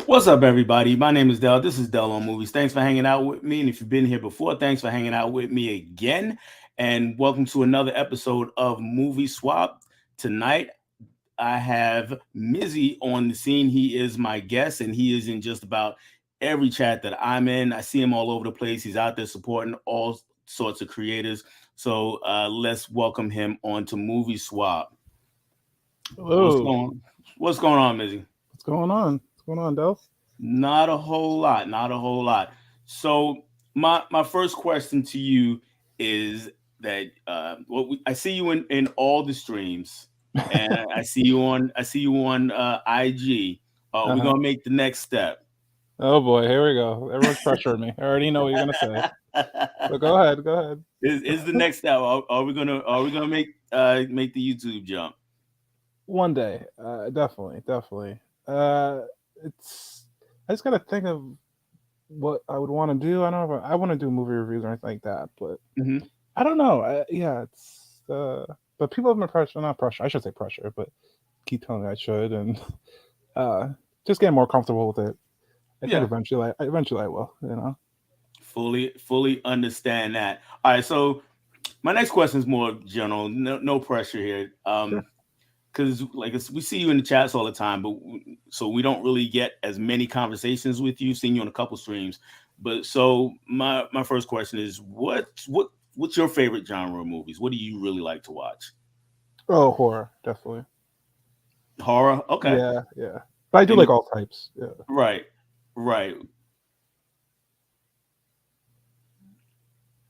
What's up, everybody? My name is Dell. This is Dell on Movies. Thanks for hanging out with me. And if you've been here before, thanks for hanging out with me again. And welcome to another episode of Movie Swap. Tonight, I have Mizzy on the scene. He is my guest, and he is in just about every chat that I'm in. I see him all over the place. He's out there supporting all sorts of creators. So let's welcome him on to Movie Swap. What's Hello. going What's going on, Mizzy? What's going on? What's going on, Del? Not a whole lot. Not a whole lot. So my first question to you is that I see you in all the streams, and I see you on IG. We're Uh-huh. gonna make the next step. Oh boy, here we go. Everyone's pressuring me. I already know what you're gonna say. But go ahead, go ahead. Is the next step? Are we gonna make the YouTube jump? One day, definitely, definitely. Uh, it's. I just gotta think of what I would want to do. I don't know if I want to do movie reviews or anything like that, but Hmm. I don't know. Yeah, it's. But people have been pressure, not pressure. I should say pressure, but keep telling me I should, and uh, just getting more comfortable with it. I think Yeah, eventually I will. You know. fully understand that. All right, so my next question is more general. No pressure here. Sure. Because we see you in the chats all the time, but so we don't really get as many conversations with you. Seeing you on a couple streams, but so my first question is what's your favorite genre of movies? What do you really like to watch? Oh, horror, definitely. Horror, okay. Yeah, yeah. But I do like Any all types. Yeah. right, right.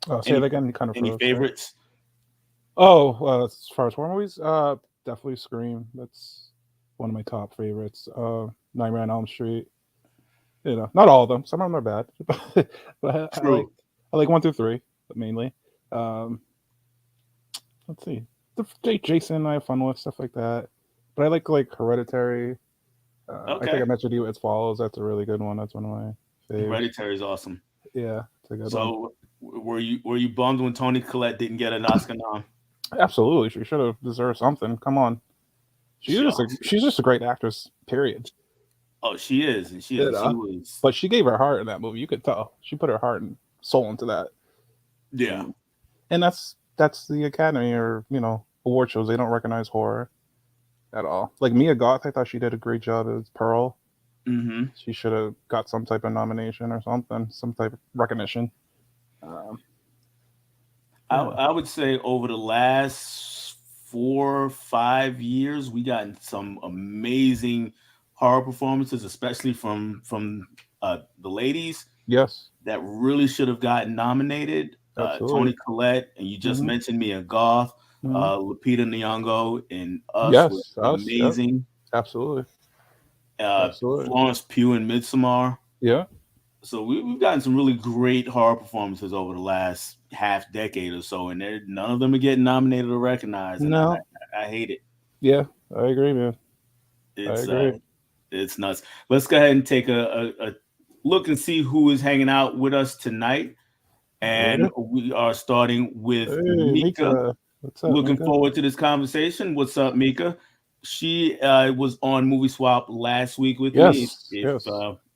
Oh, say it Any again. You kind of any froze there. favorites? Oh, as far as horror movies, definitely Scream. That's one of my top favorites. Nightmare on Elm Street. You know, not all of them. Some of them are bad, but True. I like one through three mainly. Um, let's see, Jason I have fun with stuff like that. But I like Hereditary. I think Okay. I mentioned you. It Follows. That's a really good one. That's one of my faves. Hereditary is awesome. Yeah, it's a good one. So were you bummed when Tony Collette didn't get an Oscar nom? Absolutely, she should have deserved something. Come on, She, she's just a great actress. Period. oh, she is, and she You she know, was. but she gave her heart in that movie. You could tell she put her heart and soul into that. Yeah. And, and that's the Academy or award shows. They don't recognize horror at all. Like Mia Goth, I thought she did a great job as Pearl. Hmm. She should have got some type of nomination or something, some type of recognition. Um, yeah, I would say over the last 4 or 5 years, we gotten some amazing horror performances, especially from the ladies yes, that really should have gotten nominated. absolutely. Tony Collette, and you just Hmm. mentioned Mia Goth, Hmm. Lupita Nyong'o, and Us were Yes, us. Yep, amazing. absolutely, Uh, absolutely. Florence Pugh in Midsommar. Yeah. So we've gotten some really great horror performances over the last half decade or so, and none of them are getting nominated or recognized, and No. I hate it. Yeah, I agree, man. I It's agree. it's nuts. Let's go ahead and take a look and see who is hanging out with us tonight, and Alrighty. we are starting with Hey, Mika. Mika. What's up, Looking Mika? forward to this conversation. What's up, Mika? She was on Movie Swap last week with me. Yes, yes.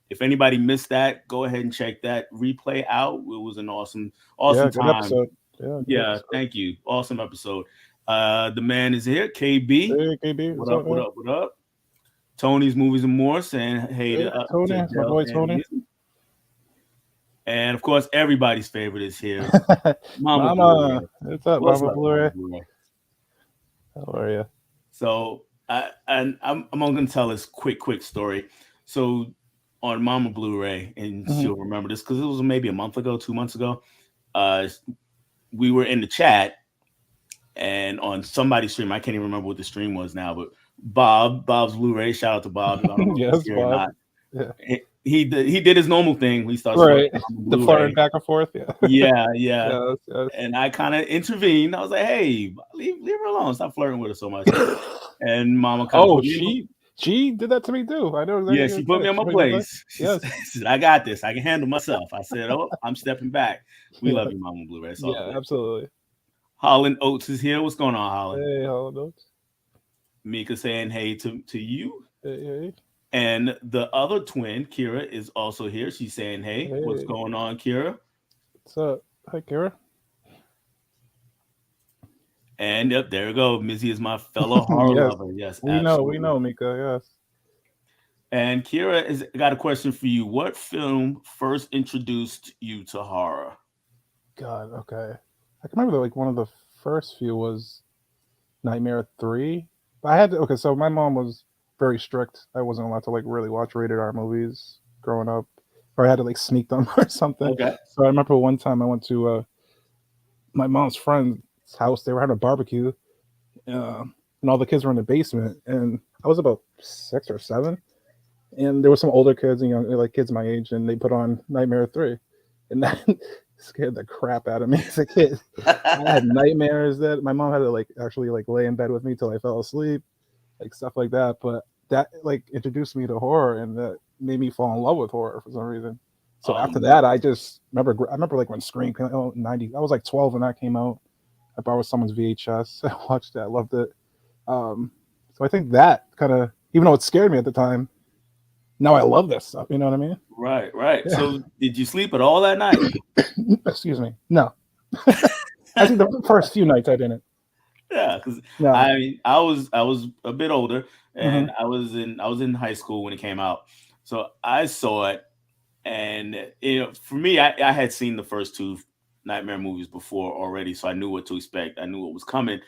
If anybody missed that, go ahead and check that replay out. It was an awesome Yeah, good time. episode. Yeah, good Yeah, episode. thank you. Awesome episode. The man is here, KB. Hey, KB, What what's up? up, What man? up? What up? Tony's Movies and More saying hey Hey, to Tony, it's my Dell boy and Tony. Mizzy. And of course, everybody's favorite is here, Mama Mama, Blu-ray. what's up, What's Mama up, Mama Blu-ray? Blu-ray? How are you? So I'm only gonna tell this quick story. So on Mama Blu-ray, and Hmm. she'll remember this because it was maybe a month ago, 2 months ago. Uh, we were in the chat and on somebody's stream, I can't even remember what the stream was now, but Bob's Blu-ray, shout out to Bob. I don't know if he's Yes, here or Bob. not. Yeah. He did his normal thing. We started flirting Right. on the The flirting Blu-ray. back and forth. Yeah. Yeah, yeah. Yes, yes. And I kind of intervened. I was like, "Hey, leave her alone. Stop flirting with her so much." And Mama kind of Oh, put me in. she did that to me too. I know exactly Yeah, what she you're put saying. me on She my made me play. place. She Yes. said, "I got this. I can handle myself." I said, "Oh, I'm stepping back." We Yeah. love you, Mama Blu-ray. It's all Yeah, good. absolutely. Holland Oates is here. What's going on, Holland? Hey, hello, notes. Mika saying hey to you. Hey, hey. And the other twin, Kira, is also here. She's saying, "Hey, what's Hey, going on, Kira?" what's up? Hi, Kara. And yep, there we go. Mizzy is my fellow horror Yes, lover. Yes, we absolutely. know, Mika. Yes. And Kira is got a question for you. What film first introduced you to horror? God. Okay. I can remember that, like one of the first few was Nightmare 3. But I had to, okay, so my mom was very strict. I wasn't allowed to like really watch rated R movies growing up, or I had to like sneak them or something. Okay. So I remember one time I went to my mom's friend's house. They were having a barbecue, uh, and all the kids were in the basement, and I was about 6 or 7, and there were some older kids and young, like kids my age, and they put on Nightmare 3, and that scared the crap out of me as a kid. I had nightmares that my mom had to like actually like lay in bed with me till I fell asleep, like stuff like that. But that like introduced me to horror, and that made me fall in love with horror for some reason. So after um, that, I just remember. I remember like when Scream came out in '90. I was like 12 when that came out. I borrowed someone's VHS. I watched it. I loved it. Um, so I think that kind of, even though it scared me at the time, now I love this stuff. You know what I mean? right, right. Yeah. So, did you sleep at all that night? Excuse me. No. I think the first few nights I didn't. Yeah, because No. I was a bit older, Hmm. and I was in high school when it came out, so I saw it, and for me, I had seen the first two Nightmare movies before already, so I knew what to expect. I knew what was coming,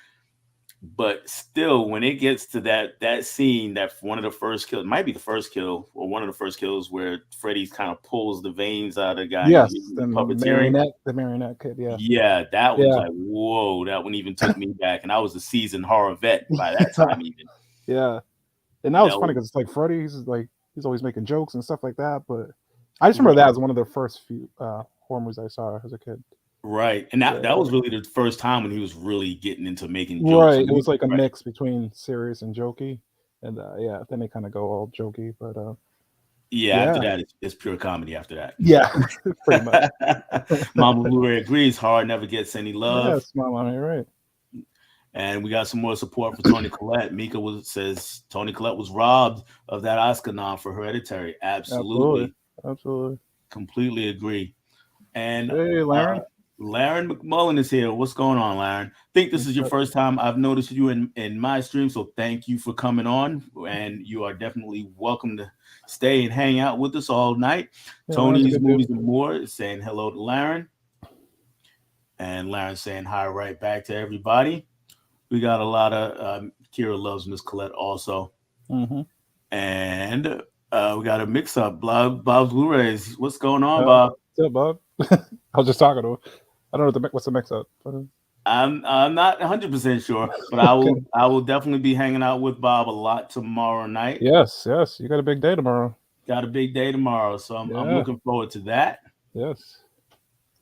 but still, when it gets to that scene, that one of the first kills, might be the first kill or one of the first kills, where Freddy's kind of pulls the veins out of the guy and Yes, he's the puppeteering. marionette kid. Yeah. Yeah, that one was Yeah. like, whoa, that one even took me back. And I was a seasoned horror vet by that time, even. Yeah. And that was That funny was because it's like Freddy's is like he's always making jokes and stuff like that. But I just remember right, that as one of the first few horror movies I saw as a kid. right. And that Yeah. was really the first time when he was really getting into making jokes. Right. It was like a Right. mix between serious and jokey. And yeah, then they kind of go all jokey. But Yeah, after yeah. that, it's pure comedy after Yeah. Pretty much. that. Mama Blu-ray agrees, horror never gets any love. Yes, mom, you're right. And we got some more support for Tony Collette. Mika says Tony Collette was robbed of that Oscar nom for Hereditary. Absolutely. Absolutely. Absolutely. Completely agree. And Hey, uh, Laren. Laren McMullen is here. What's going on, Laren? Think this is What's your up? first time I've noticed you in my stream, so thank you for coming on. And you are definitely welcome to stay and hang out with us all night. Yeah, Laren's a Tony's good dude. Movies and More is saying hello to Laren, and Laren saying hi right back to everybody. We got a lot of Kira loves Miss Colette also, Mm-hmm. and we got a mix up. Bob's Blu-rays. What's going on, Uh, Bob? what's up, Bob? I was just talking to him. I don't know what's the mix up. But, I'm not 100% sure, but I okay. will I will definitely be hanging out with Bob a lot tomorrow night. Yes, yes. You got a big day tomorrow. Got a big day tomorrow, so I'm Yeah. looking forward to that. Yes.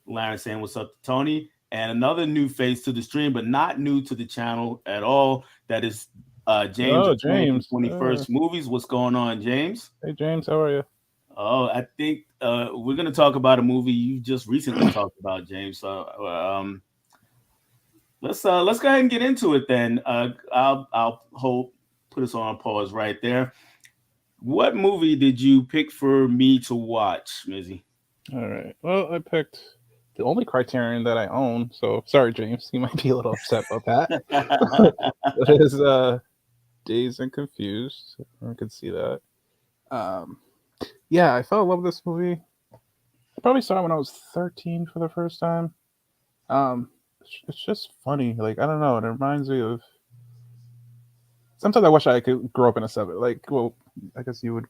Larry saying what's up to Tony, and another new face to the stream, but not new to the channel at all. That is James Oh, of 20th and James. 21st Movies. What's going on, James? Hey, James. How are you? Oh, I think we're gonna talk about a movie you just recently talked about, James. So let's go ahead and get into it then. I'll hold put us on pause right there. What movie did you pick for me to watch, Mizzy? All right. Well, I picked the only Criterion that I own. So sorry, James. You might be a little upset about that. It is Dazed and Confused. I could see that. Um, yeah, I fell in love with this movie. I probably saw it when I was 13 for the first time. It's just funny. Like I don't know. It reminds me of. Sometimes I wish I could grow up in a seven. Like, well, I guess you would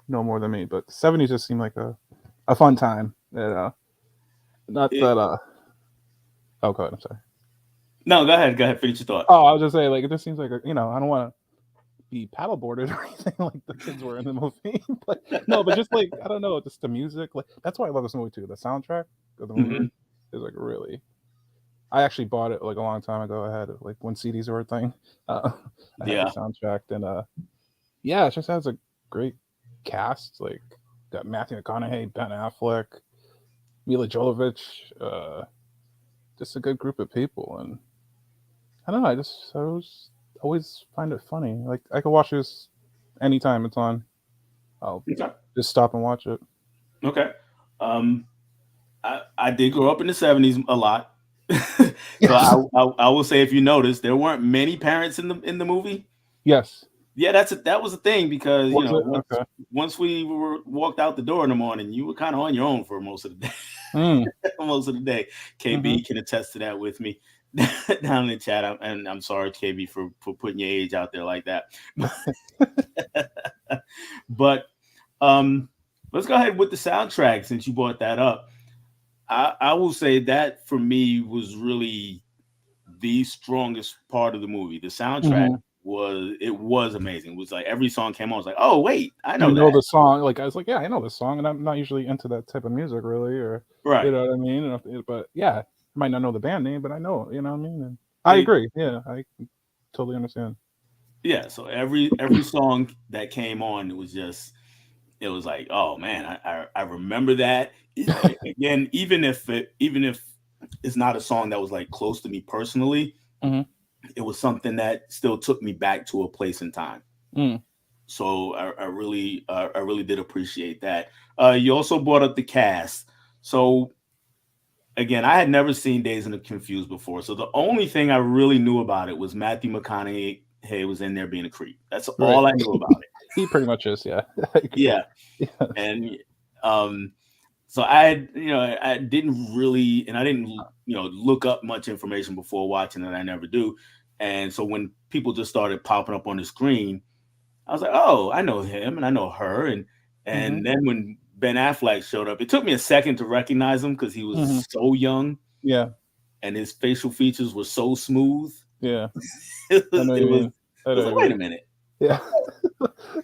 know more than me, but the '70s just seemed like a fun time. Not It- that. Oh, go ahead. I'm sorry. no, go ahead. Go ahead. Finish your thought. Oh, I was just saying, like, it just seems like I don't want to be paddleboarded or anything like the kids were in the movie. But no, but just like I don't know, just the music. Like that's why I love this movie too. The soundtrack of the movie Hmm. is like really. I actually bought it like a long time ago. I had it like when CDs were a thing. Uh, I had the Yeah. soundtrack, and yeah, it just has a great cast. Like got Matthew McConaughey, Ben Affleck, Mila Jovovich, just a good group of people. And I don't know. I always find it funny. Like I could watch this anytime it's on. I'll Okay. just stop and watch it. Okay. Um, I did grow up in the 70s a lot. So Yes. I will say, if you notice, there weren't many parents in the movie. Yes. Yeah, that was a thing, because Was it? Okay. once we walked out the door in the morning, you were kind of on your own for most of the day. Mm. Most of the day. Mm-hmm. KB can attest to that with me down in the chat. And I'm sorry, KB, for putting your age out there like that. But um, let's go ahead with the soundtrack, since you brought that up. I will say that for me was really the strongest part of the movie. The soundtrack Mm-hmm. was amazing. It was like every song came on, I was like, oh wait, I You know know that. the song, like I was like, yeah, I know this song, and I'm not usually into that type of music, really, or you Right. know what I mean. But yeah, I might not know the band name, but I know, you know what I mean. And I It, agree. Yeah, I totally understand. yeah. So every song that came on, it was like, oh man, I remember that. Again, even if it's not a song that was like close to me personally, Mm-hmm. it was something that still took me back to a place in time. Mm. So I really did appreciate that. You also brought up the cast. So again, I had never seen Days and the Confused before. So the only thing I really knew about it was Matthew McConaughey was in there being a creep. That's Right. all I knew about it. He pretty much is. Yeah, I agree. Yeah. Yes. And um so I didn't really, and I didn't, look up much information before watching it. I never do. And so when people just started popping up on the screen, I was like, oh, I know him and I know her. Mm-hmm. And then when Ben Affleck showed up, it took me a second to recognize him, because he Mm-hmm. was so young Yeah. and his facial features were so smooth. Yeah. It I was know what it you was mean. I it know was what like, you wait mean. a minute. Yeah.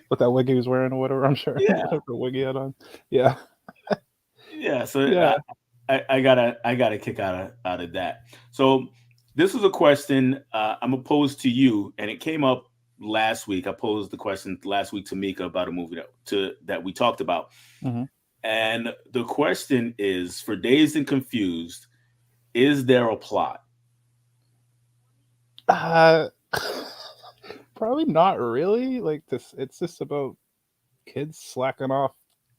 With that wig he was wearing or whatever, I'm sure. Yeah. Whatever wig he had on. Yeah. Yeah. So Yeah. I got a kick out of that. So this was a question I'm gonna pose to you, and it came up last week. I posed the question last week to Mika about a movie that we talked about. Mm-hmm. And the question is, for Dazed and Confused, is there a plot? Uh, probably not really. Like this, it's just about kids slacking off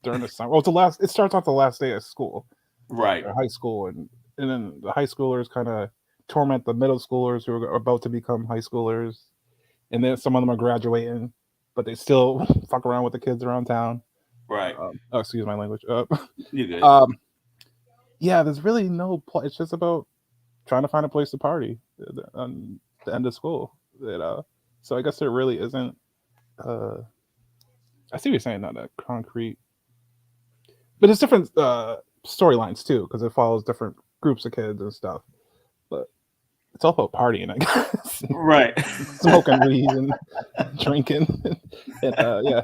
during the summer. Well, it's the last. It starts off the last day of school Right, or high school, and then the high schoolers kind of torment the middle schoolers who are about to become high schoolers, and then some of them are graduating, but they still fuck around with the kids around town. right. Oh, excuse my language. You're good. Um, yeah, there's really no plot. It's just about trying to find a place to party on the end of school. You know, so I guess there really isn't. Uh, I see what you're saying, not a concrete, but it's different storylines too because it follows different groups of kids and stuff. But it's all about partying, I guess, Right. smoking weed and drinking, and yeah,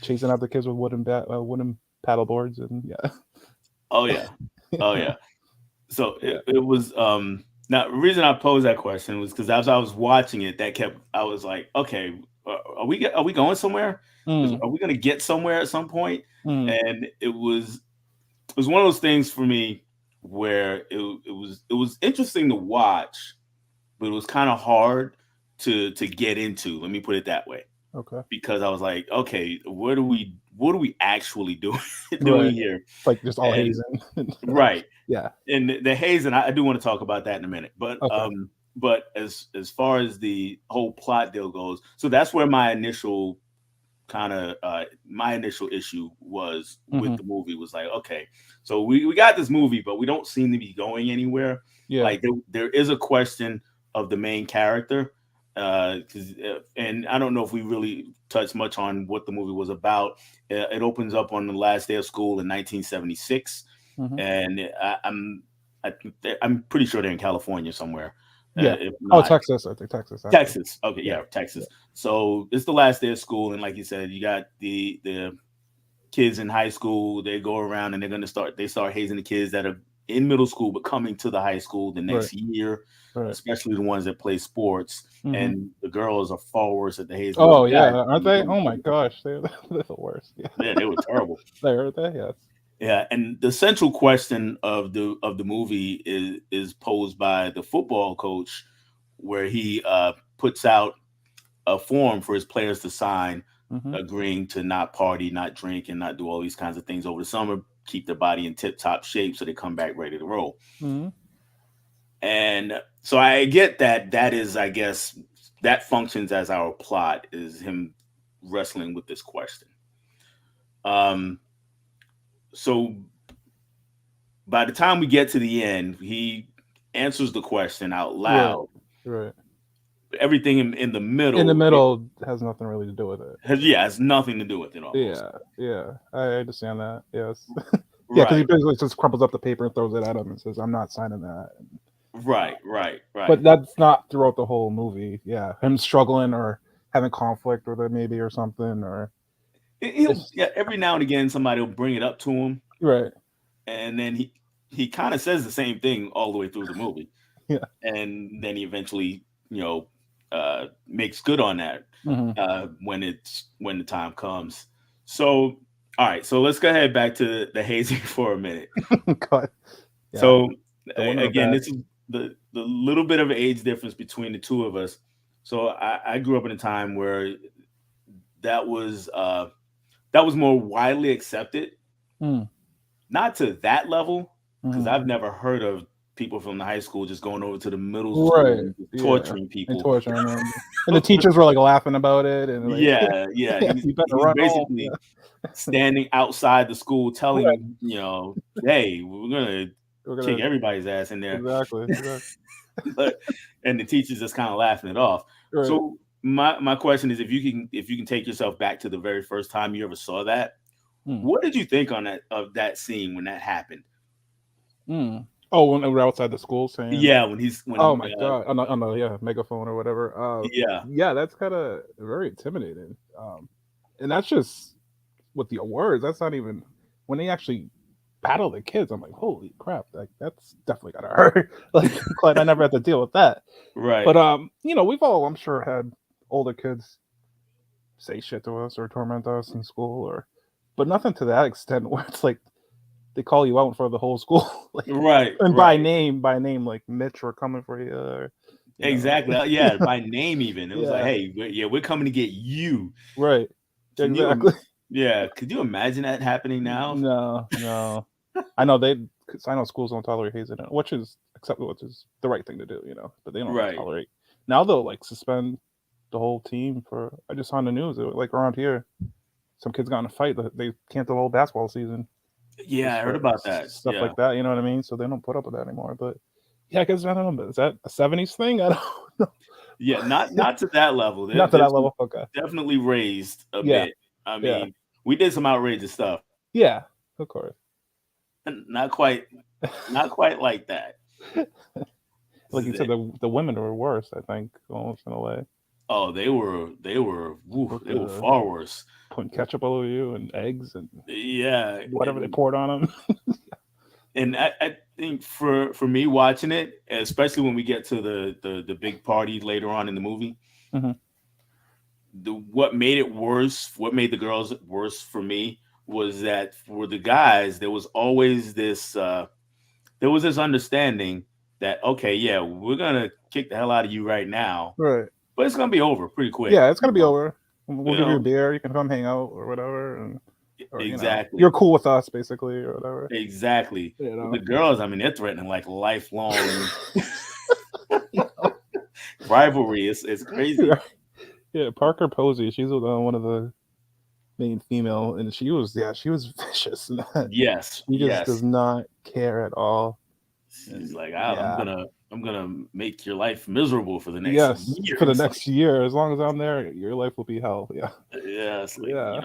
chasing out the kids with wooden paddle boards, and yeah, Oh yeah. Oh yeah. So yeah. it was now, the reason I posed that question was because as I was watching it, I was like, okay, are we going somewhere? Mm, Are we going to get somewhere at some point? mm, And it was one of those things for me where it was interesting to watch, but it was kind of hard to get into. Let me put it that way, okay, because I was like, okay, what are we actually doing right. doing here? Like just all And hazing. right, Yeah. and the haze, and I do want to talk about that in a minute, Okay. but as far as the whole plot deal goes, so that's where my initial issue was with Hmm. the movie. Was like, okay, so we got this movie, but we don't seem to be going anywhere. Yeah. Like there is a question of the main character, and I don't know if we really touched much on what the movie was about. It opens up on the last day of school in 1976, Hmm. and I'm pretty sure they're in California somewhere. Yeah. If Oh, not, Texas. I think Texas actually. Texas. Okay, Yeah. yeah, Yeah. Texas. So it's the last day of school, and like you said, you got the kids in high school. They go around and they start hazing the kids that are in middle school but coming to the high school the Right. next year, Right. especially the ones that play sports. Hmm. And the girls are far worse at the hazing than Oh the yeah, guys. aren't they? Oh my gosh, they're the worst. Yeah. Yeah, they were terrible. They are they? Yes. Yeah, and the central question of the movie is posed by the football coach, where he puts out a form for his players to sign Mm-hmm. agreeing to not party, not drink, and not do all these kinds of things over the summer, keep their body in tip top shape so they come back ready to roll. Mm-hmm. And so I get that that is, I guess, that functions as our plot is him wrestling with this question. Um, so by the time we get to the end, he answers the question out Right. loud. Right. Everything in the In the middle, middle has nothing really to do with it. has nothing to do with it almost. Yeah. Yeah. I understand that. Yes. Yeah, because he Right, basically just crumples up the paper and throws it at him and says, "I'm not signing that." right, right, right. But that's not throughout the whole movie. Yeah, him struggling or having conflict with it maybe or something or He'll, it's yeah, every now and again somebody will bring it up to him, right. and then he kind of says the same thing all the way through the movie, Yeah. and then he eventually, makes good on that Hmm. when the time comes. So, all right, so let's go ahead back to the hazing for a minute. God. Yeah, So, the women are again, bad. this is the little bit of age difference between the two of us. So, I grew up in a time where that was uh, that was more widely accepted, Mm. not to that level, because Hmm. I've never heard of people from the high school just going over to the middle school Right. and just Yeah. torturing And people. torturing them. And the teachers were like laughing about it and like, Yeah, yeah. yeah, you better He's run home. basically Yeah. standing outside the school Right. telling, hey, we're gonna We're kick gonna everybody's ass in there. exactly. Exactly. But and the teachers just kind of laughing it off. Right. So my question is, if you can take yourself back to the very first time you ever saw that, Mm. what did you think on that scene when that happened? Mm. Oh, when they were outside the school saying, Yeah, when he's "Oh when my god," on the yeah megaphone or whatever. yeah, Yeah, that's kind of very intimidating. And that's just with the words. That's not even when they actually battle the kids. I'm like, holy crap! Like that's definitely gotta hurt. Like, I'm glad I never had to deal with that. right, But we've all, I'm sure, had older kids say shit to us or torment us in school, or but nothing to that extent where it's like they call you out in front of the whole school, like right, and right. by name, like Mitch, we're coming for you, or, Exactly. Yeah, by name even. It was like, yeah, hey, we're coming to get you. right, Can you? exactly. Yeah. Could you imagine that happening now? No, no. I know they, cause I know schools don't tolerate hazing, which is acceptable, which is the right thing to do, but they don't Right. tolerate. Now they'll like suspend the whole team for. I just saw on the news, like around here, some kids got in a fight that they canceled the whole basketball season Yeah, just I heard for about that. stuff Yeah. like that. You know what I mean? So they don't put up with that anymore. But yeah, I guess I don't know. But is that a '70s thing? I don't know. Yeah. Not to that level. Not to that There's level. Okay. definitely raised a Yeah. bit. I Yeah. mean, we did some outrageous stuff. Yeah. Of course. Not quite. Not quite like that. Like you said, the women were worse. I think almost in a way. Oh, Look, they were far worse. putting ketchup all over you and eggs and Yeah, whatever they poured on them. and I think for me watching it, especially when we get to the big party later on in the movie, Hmm. what made it worse, what made the girls worse for me was that for the guys there was this understanding that okay, yeah, we're gonna kick the hell out of you right now, Right. but it's gonna be over pretty quick. Yeah, it's gonna be over. We'll You give you a know beer. You can come hang out or whatever, and or exactly, you're cool with us basically or whatever. exactly. You With the know. girls, I mean, they're threatening like lifelong rivalry. It's crazy. Yeah, Parker Posey. She's one of the main female, and she was vicious. In that. Yes, She just does yes. not care at all. She's And like, yeah, I'm gonna make your life miserable for the next yes, year. for the It's like, next year, as long as I'm there, your life will be hell. Yeah, yeah, it's like yeah,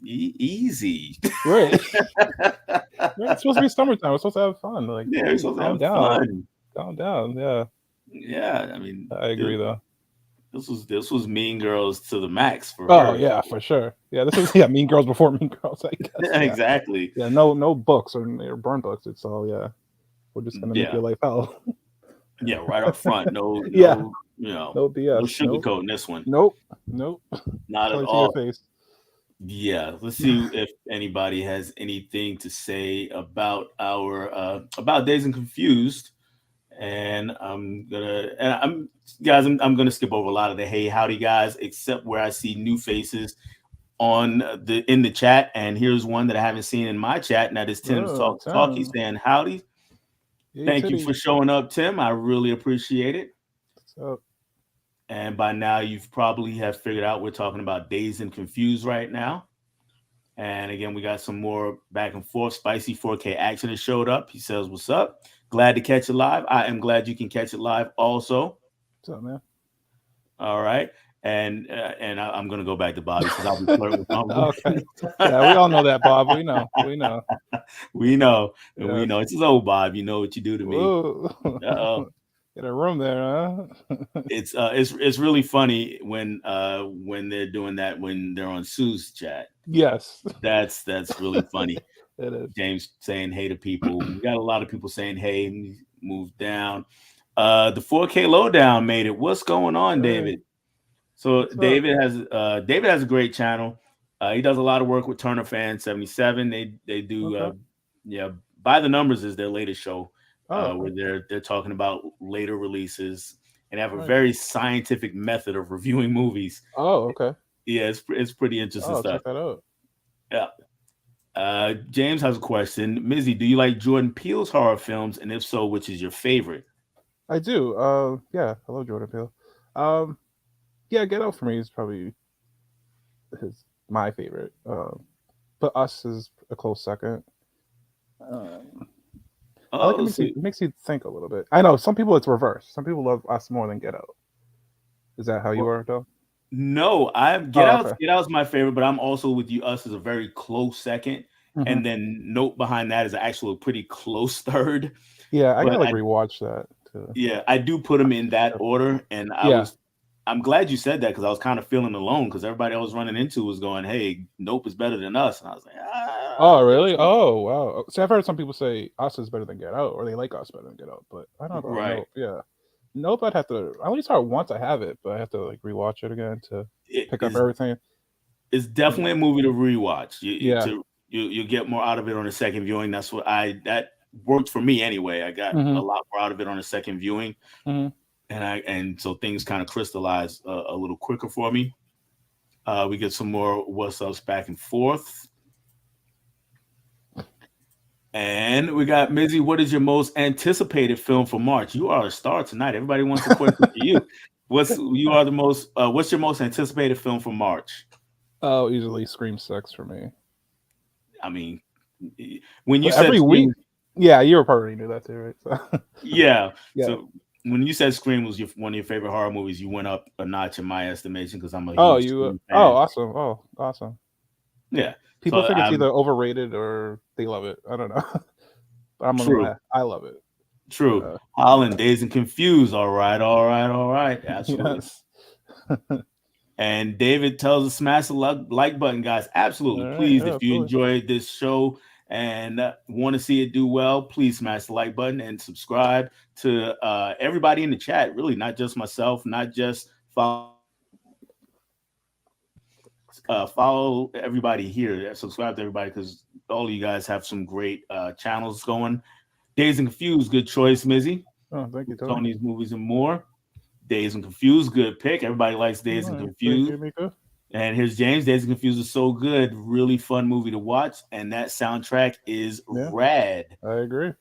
easy. right. Right. It's supposed to be summertime. We're supposed to have fun. Like, Yeah, we're hey, supposed to have fun. calm down. Yeah, Yeah, I mean, I agree though. this was Mean Girls to the max for Oh her. yeah, for sure. Yeah, this is yeah, Mean Girls before Mean Girls. I guess. Yeah, Yeah, exactly. yeah. No books or burn books. It's all yeah. We're just gonna make Yeah, your life hell. yeah, right up front. No, Yeah, no, no no BS. Nope, sugarcoating this one. nope, nope. Not Tell at you to your all. face. Yeah, let's see if anybody has anything to say about our about Days and Confused. And I'm gonna skip over a lot of the hey howdy guys, except where I see new faces. on the in the chat, and here's one that I haven't seen in my chat, and that is Tim's Oh, talk. He's Tim. saying howdy. Yay, Thank you for titties. showing up, Tim. I really appreciate it. So, And by now, you've probably have figured out we're talking about Dazed and Confused right now. And again, we got some more back and forth. Spicy 4K action has showed up. He says, "What's up? Glad to catch it live. I am glad you can catch it live also." what's up, man? All right. I'm gonna go back to Bobby since I'll be flirting with my Okay. Yeah, we woman. all know that, Bob. We know. We know. We know, we Yes. know. It's his old Bob. You know what you do to me. Whoa. Uh oh. Get a room there, huh? It's really funny when they're doing that when they're on Sue's chat. Yes. That's really funny. It is. James saying hey to people. We got a lot of people saying hey. Move down. The 4K lowdown made it. What's going on, Hey, David? So what's up? David has a great channel. He does a lot of work with Turner Fan 77. They do Okay. yeah, By the Numbers is their latest show, Oh, where okay. they're talking about later releases and have a Nice. very scientific method of reviewing movies. Oh, okay. Yeah, it's pretty interesting Oh, stuff. check that out. Yeah. James has a question. Mizzy, do you like Jordan Peele's horror films? And if so, which is your favorite? I do. Yeah, I love Jordan Peele. Um, yeah, Get Out for me is probably his my favorite. But Us is a close second. Um, I like it Oh, so makes you think a little bit. I know some people it's reverse. Some people love Us more than Get Out. Is that how you well, are though? no, I Oh, okay. Get Out's my favorite, but I'm also with you. Us is a very close second, Hmm. and then Note behind that is actually a pretty close third. Yeah, I gotta But like rewatch that too. yeah, I do put them in that order, and Yeah. I'm glad you said that because I was kind of feeling alone because everybody I was running into was going, "Hey, Nope is better than Us," and I was like, Oh, "Ah, really? Oh, wow. See, I've heard some people say Us is better than Get Out, or they like Us better than Get Out, but I don't know. right." Nope. Yeah. Nope. I'd have to. I only saw it once. I have it, but I have to like rewatch it again to It pick up is everything. it's definitely a movie to rewatch. Yeah. You get more out of it on a second viewing. That's what I that worked for me anyway. I got a Hmm. lot more out of it on a second viewing, Hmm. and so things kind of crystallize a little quicker for me. We get some more what's ups back and forth, and we got Mizzy. What is your most anticipated film for March? You are a star tonight. Everybody wants a question for you. What's your most anticipated film for March? Oh, easily Scream 6 for me. I mean, when you But said every week, Scream, yeah, you probably knew that too, right? So, yeah. yeah. So when you said Scream was one of your favorite horror movies, you went up a notch in my estimation because I'm a Oh, huge you. Scream Oh, fan. awesome. Oh, awesome. Yeah. So People think it's I'm either overrated or they love it. I don't know. But I'm on the true, last. I love it. true. Holland, Dazed and Confused. All right, all right, all right. Absolutely. Yes. And David tells us smash the like button, guys. All Absolutely. right. Please, Yeah, if you absolutely. enjoyed this show and want to see it do well, please smash the like button and subscribe to everybody in the chat. Really, not just myself, not just follow everybody here. Subscribe to everybody because all of you guys have some great channels going. Days and Confused, good choice, Mizzy. Oh, thank you, Tony. Tony's movies and more. Days and Confused, good pick. Everybody likes All Days and right. Thank you, Confused. Mika. And here's James. Days and Confused is so good. Really fun movie to watch. And that soundtrack is Yeah, rad. I agree.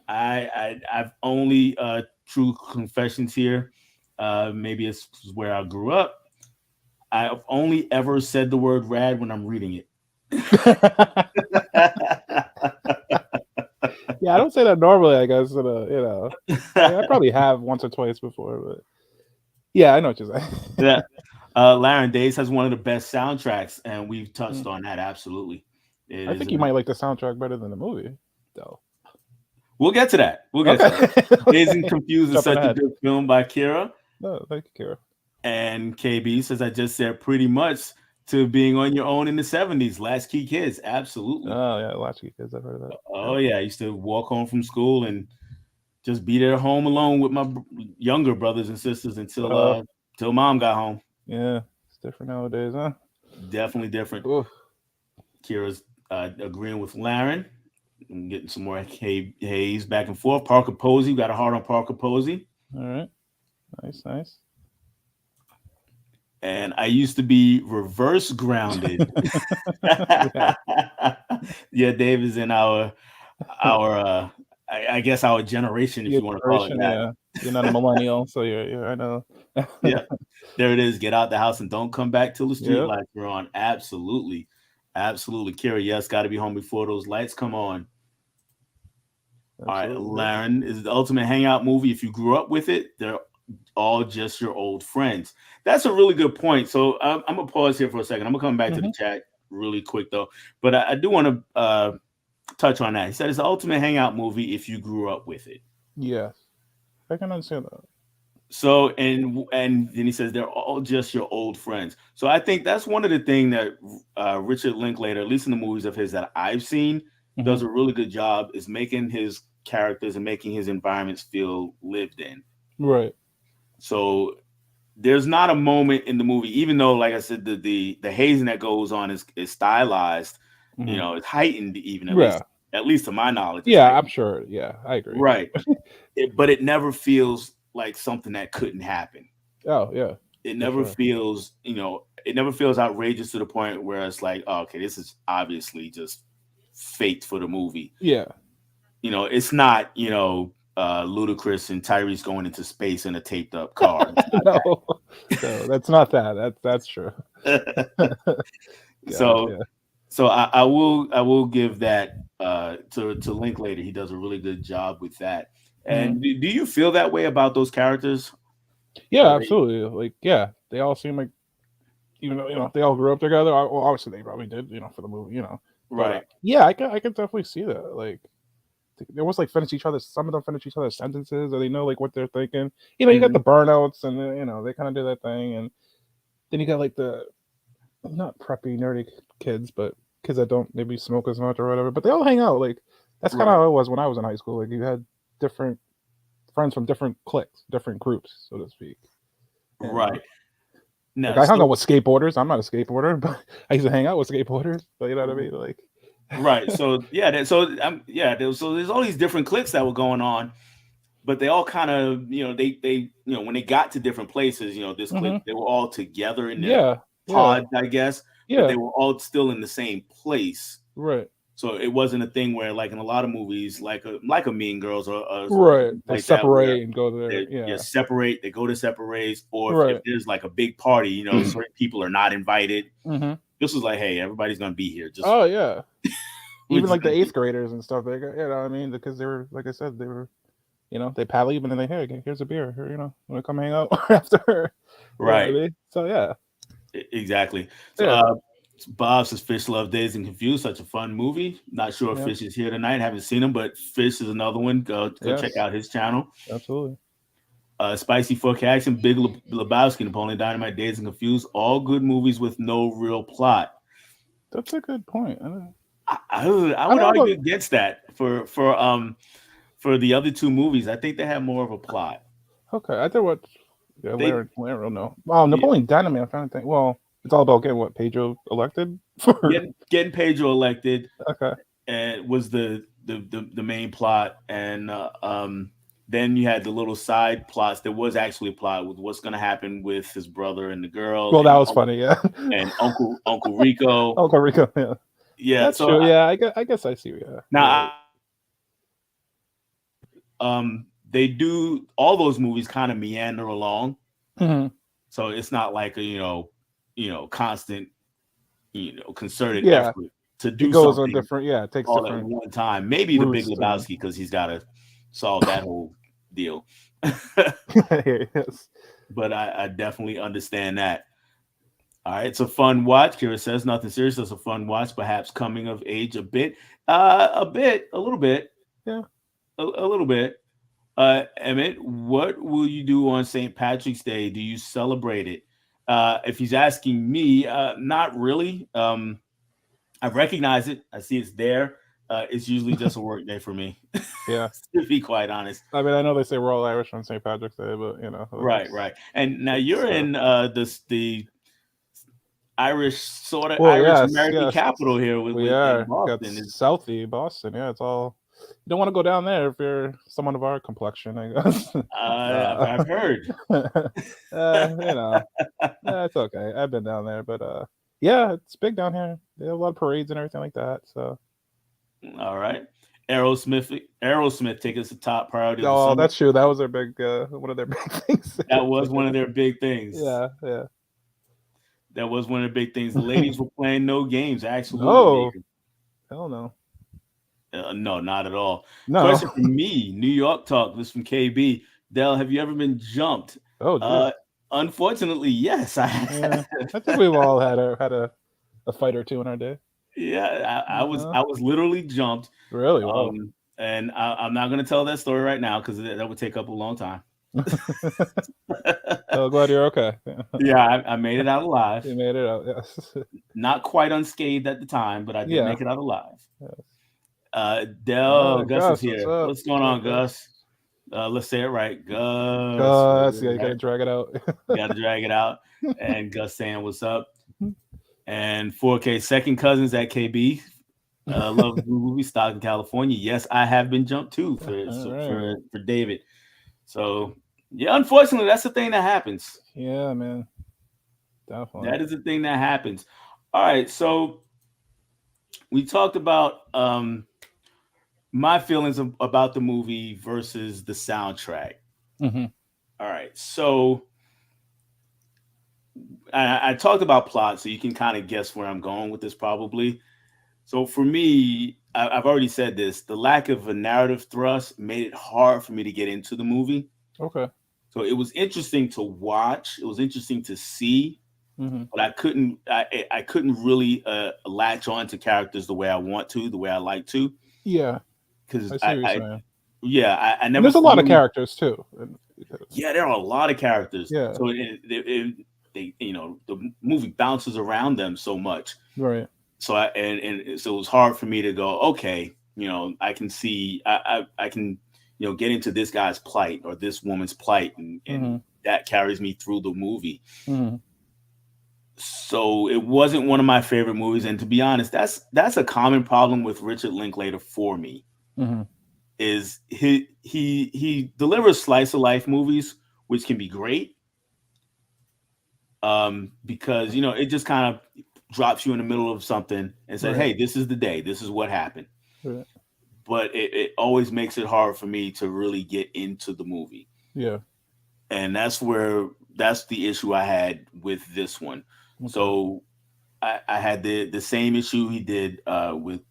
I've only true confessions here. Maybe it's where I grew up. I've only ever said the word rad when I'm reading it. Yeah, I don't say that normally. I guess I mean, I probably have once or twice before, but yeah, I know what you're saying. Yeah. Laren Days has one of the best soundtracks, and we've touched Mm. on that absolutely. It I is think you an might like the soundtrack better than the movie, though. We'll get to that. We'll get to Okay. that. Dazed and Okay. Confused is Jumping such a ahead. good film by Kira. No, thank you, Kara. And KB says, I just said pretty much to being on your own in the 70s. Last Key Kids. Absolutely. Oh yeah, Latchkey Kids. I've heard of that. Oh, Yep. yeah. I used to walk home from school and just be there home alone with my younger brothers and sisters until mom got home. Yeah, it's different nowadays, huh? Definitely different. Oof. Kira's agreeing with Laren. I'm getting some more Hayes back and forth. Parker Posey. Got a heart on Parker Posey. All right. Nice, nice. and I used to be reverse grounded. Yeah, Yeah, Dave is in our I guess our generation, if your you want to call it generation. that. Yeah, you're not a millennial, so you're I know. Yeah, there it is. Get out the house and don't come back till the street Yep, lights are on. Absolutely, absolutely. Kira, yes, got to be home before those lights come on. All right, absolutely. Yep. Laren is the ultimate hangout movie. If you grew up with it, they're all just your old friends. That's a really good point. So I'm gonna pause here for a second. I'm gonna come back to the Hmm. chat really quick though, but I do want to touch on that. He said it's the ultimate hangout movie if you grew up with it. Yes, I can understand that. So and then he says they're all just your old friends. So I think that's one of the things that Richard Linklater, at least in the movies of his that I've seen, Hmm. does a really good job is making his characters and making his environments feel lived in. Right. So there's not a moment in the movie, even though, like I said, the hazing that goes on is stylized, Hmm. it's heightened, even Yeah. at least to my knowledge, it's Yeah, I'm heightened. sure. Yeah, I agree. Right. But it never feels like something that couldn't happen. Oh yeah, It for never sure. feels, it never feels outrageous to the point where it's like, oh, okay, this is obviously just faked for the movie. Yeah. It's not, Ludacris and Tyrese going into space in a taped up car. It's not No, no, that's not that. That's true. that. Gosh, so yeah. so I will give that to Linklater. He does a really good job with that. Hmm. And do you feel that way about those characters? Yeah, Are they absolutely. Like, yeah, they all seem like, even though they all grew up together. Well, obviously they probably did, for the movie, But right? yeah, I can definitely see that. Like, they almost like finish each other. Some of them finish each other's sentences, or they know like what they're thinking. You got Hmm. the burnouts, and they kind of do that thing, and then you got like the not preppy nerdy kids, but kids that don't maybe smoke as much or whatever. But they all hang out. Like, that's kind of Right, how it was when I was in high school. Like, you had different friends from different cliques, different groups, so to speak. And right. like, Now, I hung out so with skateboarders. I'm not a skateboarder, but I used to hang out with skateboarders. But you know what I mean? Like, right, so yeah, yeah, so there's all these different cliques that were going on, but they all kind of, they when they got to different places, this clique, hmm, they were all together in their yeah, yeah, pods, I guess, but yeah, they were all still in the same place. right, So it wasn't a thing where, like in a lot of movies, like a Mean Girls or right. movies They like that, where separate and go there. they Yeah, separate, they go to separate ways, or if right. there's like a big party, certain people are not invited. Hmm. This was like, hey, everybody's gonna be here. Just Oh yeah. we're Even just like the gonna eighth be graders and stuff. They got, what I mean, because they were, like I said, they were, they paddle even and they, hey, here's a beer. Here, want to come hang out after? You know what I right. mean? So yeah, Exactly. So yeah, Bob says Fish Love Days and Confused, such a fun movie. Not sure if yeah, Fish is here tonight. Haven't seen him, but Fish is another one. Go check yes, out his channel. absolutely. Spicy Fork Action, Big Lebowski, Napoleon Dynamite, Days and Confused, all good movies with no real plot. That's a good point. I I would don't know argue about. against that for the other two movies. I think they have more of a plot. Okay, I think what. Yeah, They Larry will know. Well, yeah, Napoleon Dynamite. I'm trying to think. Well, it's all about getting what Pedro elected for. getting Pedro elected Okay. and was the main plot, and then you had the little side plots. There was actually a plot with what's going to happen with his brother and the girl Well, that was funny. Yeah. and Uncle Rico. Uncle Rico. Yeah, Yeah, that's so true. Yeah, I guess I see. Yeah, now you're right. they do all those movies kind of meander along, Hmm. so it's not like a constant concerted Yeah, effort to it do goes on something different. Yeah, it takes all at different one time. Maybe the Big routes to. Lebowski because he's got to solve that whole deal. Yes. But I definitely understand that. All right, it's a fun watch. Kira says nothing serious. It's a fun watch, perhaps coming of age a bit, a little bit, Yeah. a little bit. Emmett, what will you do on St. Patrick's Day? Do you celebrate it? If he's asking me, not really. I recognize it. I see it's there. It's usually just a work day for me, Yeah. to be quite honest. I mean, I know they say we're all Irish on St. Patrick's Day, but Right, right. And now it's you're in the Irish sort of well, Irish yes, American yes, capital here with we in are. Got Boston. Is Southie Boston. Yeah, it's all. don't want to go down there if you're someone of our complexion, I guess. I've heard. You know, it's okay. I've been down there, but yeah, it's big down here. They have a lot of parades and everything like that. So, All right. Aerosmith take us to top priority of the oh, summer. that's true. That was their big, one of their big things. That was one of their big things. Yeah, yeah. That was one of the big things. The ladies were playing no games. Absolutely, No, David. hell no, No, not at all. no. Question from me, New York Talk. This from KB. Dell, have you ever been jumped? Oh, Uh, geez. unfortunately, yes, I Yeah, have. I think we've all had a fight or two in our day. Yeah, I was Uh, I was literally jumped. really? Wow. And I'm not going to tell that story right now because that would take up a long time. So glad you're okay. Yeah, I made it out alive. You made it out. Yes. Not quite unscathed at the time, but I did Yeah. make it out alive. Yes. Dell, Gus is Gus, what's here. up? What's going What's on, up, Gus? Gus? Let's say it right. Gus. Gus, yeah, you gotta drag it out. Got to drag it out. And Gus saying, what's up? And 4K second cousins at KB. Love the movie, Stockton, California. Yes, I have been jumped too All right. for David. So yeah, unfortunately, that's the thing that happens. Yeah, man. Definitely. That is the thing that happens. All right, so we talked about my feelings about the movie versus the soundtrack. Mm-hmm. All right, so I talked about plot, so you can kind of guess where I'm going with this probably. So for me, I've already said this: the lack of a narrative thrust made it hard for me to get into the movie. Okay. So it was interesting to watch. It was interesting to see, Mm-hmm. but I couldn't really latch on to characters the way I want to, the way I like to, Yeah, because I see what you're saying. I And never there's a lot of really. characters too. Yeah, there are a lot of characters. Yeah. So they the movie bounces around them so much. Right. So so it was hard for me to go, okay, I can see, I can, get into this guy's plight or this woman's plight, and Mm-hmm. that carries me through the movie. Mm-hmm. So it wasn't one of my favorite movies, and to be honest, that's a common problem with Richard Linklater for me. Mm-hmm. Is he delivers slice of life movies, which can be great, because it just kind of drops you in the middle of something and says, Right. hey, this is the day, this is what happened. Right. But it always makes it hard for me to really get into the movie. Yeah. And that's the issue I had with this one. Okay. So I had the same issue he did with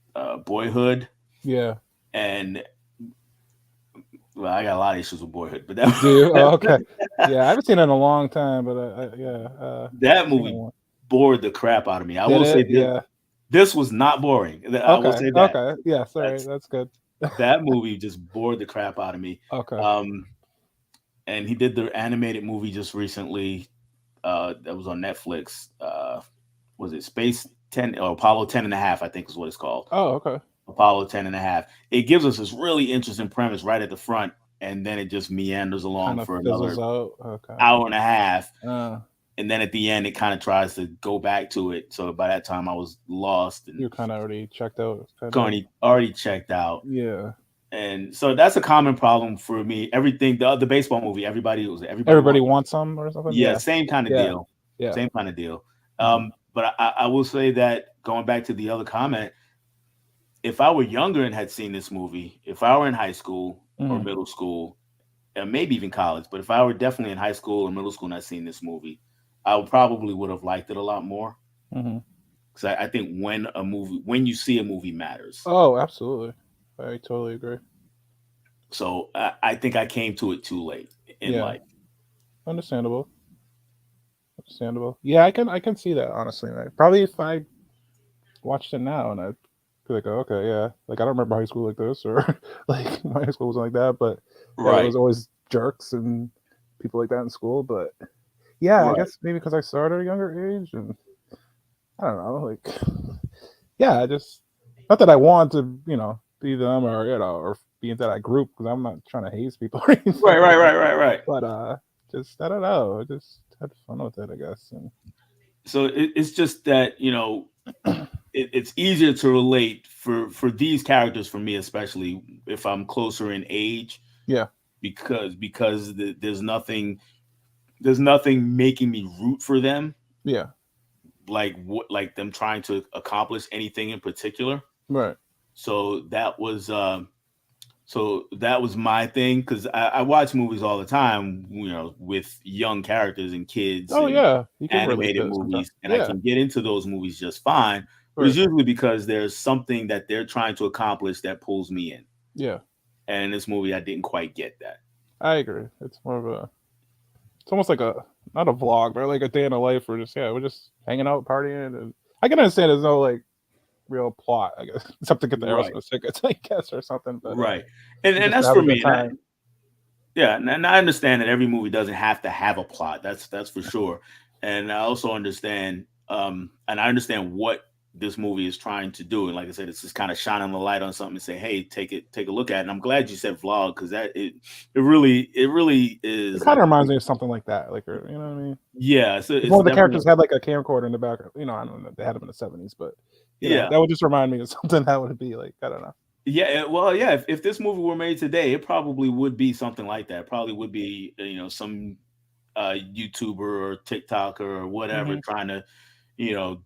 Boyhood. Yeah. And well, I got a lot of issues with Boyhood, but that Do you? Oh, okay. Yeah, I haven't seen it in a long time, but yeah. that movie bored the crap out of me. I will say this, Yeah. this was not boring. I will Okay. say that. Okay. Yeah. Sorry. That's good. That movie just bored the crap out of me. Okay. And he did the animated movie just recently that was on Netflix. Was it Space 10 or Apollo 10 and a half, I think is what it's called. Oh, okay. Apollo 10 and a half. It gives us this really interesting premise right at the front, and then it just meanders along Kind of for another fizzles out. Okay. hour and a half. Uh, And then at the end, it kind of tries to go back to it. So by that time, I was lost and you're kind of already checked out. already checked out. Yeah. And so that's a common problem for me. Everything, the baseball movie, Everybody wants some or something. yeah, same kind of Yeah. deal. Yeah. Same kind of deal. Mhm. But I will say that going back to the other comment, if I were younger and had seen this movie, if I were in high school or Mhm. middle school, and maybe even college, but if I were definitely in high school or middle school and I'd seen this movie, probably would have liked it a lot more. Mhm. Because I think when you see a movie matters. Oh, absolutely. I totally agree. So I think I came to it too late in Yeah. life. Understandable. Understandable. Yeah, I can see that honestly. Like, probably if I watched it now and I'd be like, oh, okay, yeah. Like I don't remember high school like this or like my high school wasn't like that, but yeah, there Right. was always jerks and people like that in school. But yeah, I Right. guess maybe because I started at a younger age and I don't know, like yeah, I just not that I want to, be them or or be into that group because I'm not trying to haze people or anything. Right. But just I don't know, I just had fun with it, I guess. And So it's just that it's easier to relate for these characters, for me especially, if I'm closer in age, Yeah. because there's nothing making me root for them, Yeah. like what like them trying to accomplish anything in particular. Right. So that was my thing, because I watch movies all the time, with young characters and kids Oh and yeah, you can relate animated to it sometimes. movies, and I Yeah. can get into those movies just fine. But it's Right. usually because there's something that they're trying to accomplish that pulls me in. Yeah. And in this movie, I didn't quite get that. I agree. It's more of a. It's almost like a not a vlog, but like a day in the life. We're just hanging out, partying, and I can understand there's no like real plot, I guess, except to get the Right, Aerosmith tickets, I guess, or something. But right, and just to that's have for a good me. time. Yeah, and I understand that every movie doesn't have to have a plot. That's for sure. And I also understand, and I understand what this movie is trying to do. And like I said, it's just kind of shining the light on something and say, hey, take a look at it. And I'm glad you said vlog, because it really It is kind like, of reminds me of something like that, like you know what I mean. yeah, If one it's of the definitely, characters had like a camcorder in the background, I don't know, they had them in the '70s, but yeah. that would just remind me of something that would be like I don't know. Yeah, well, yeah. If this movie were made today, it probably would be something like that. It probably would be, some YouTuber or TikToker or whatever Hmm. trying to,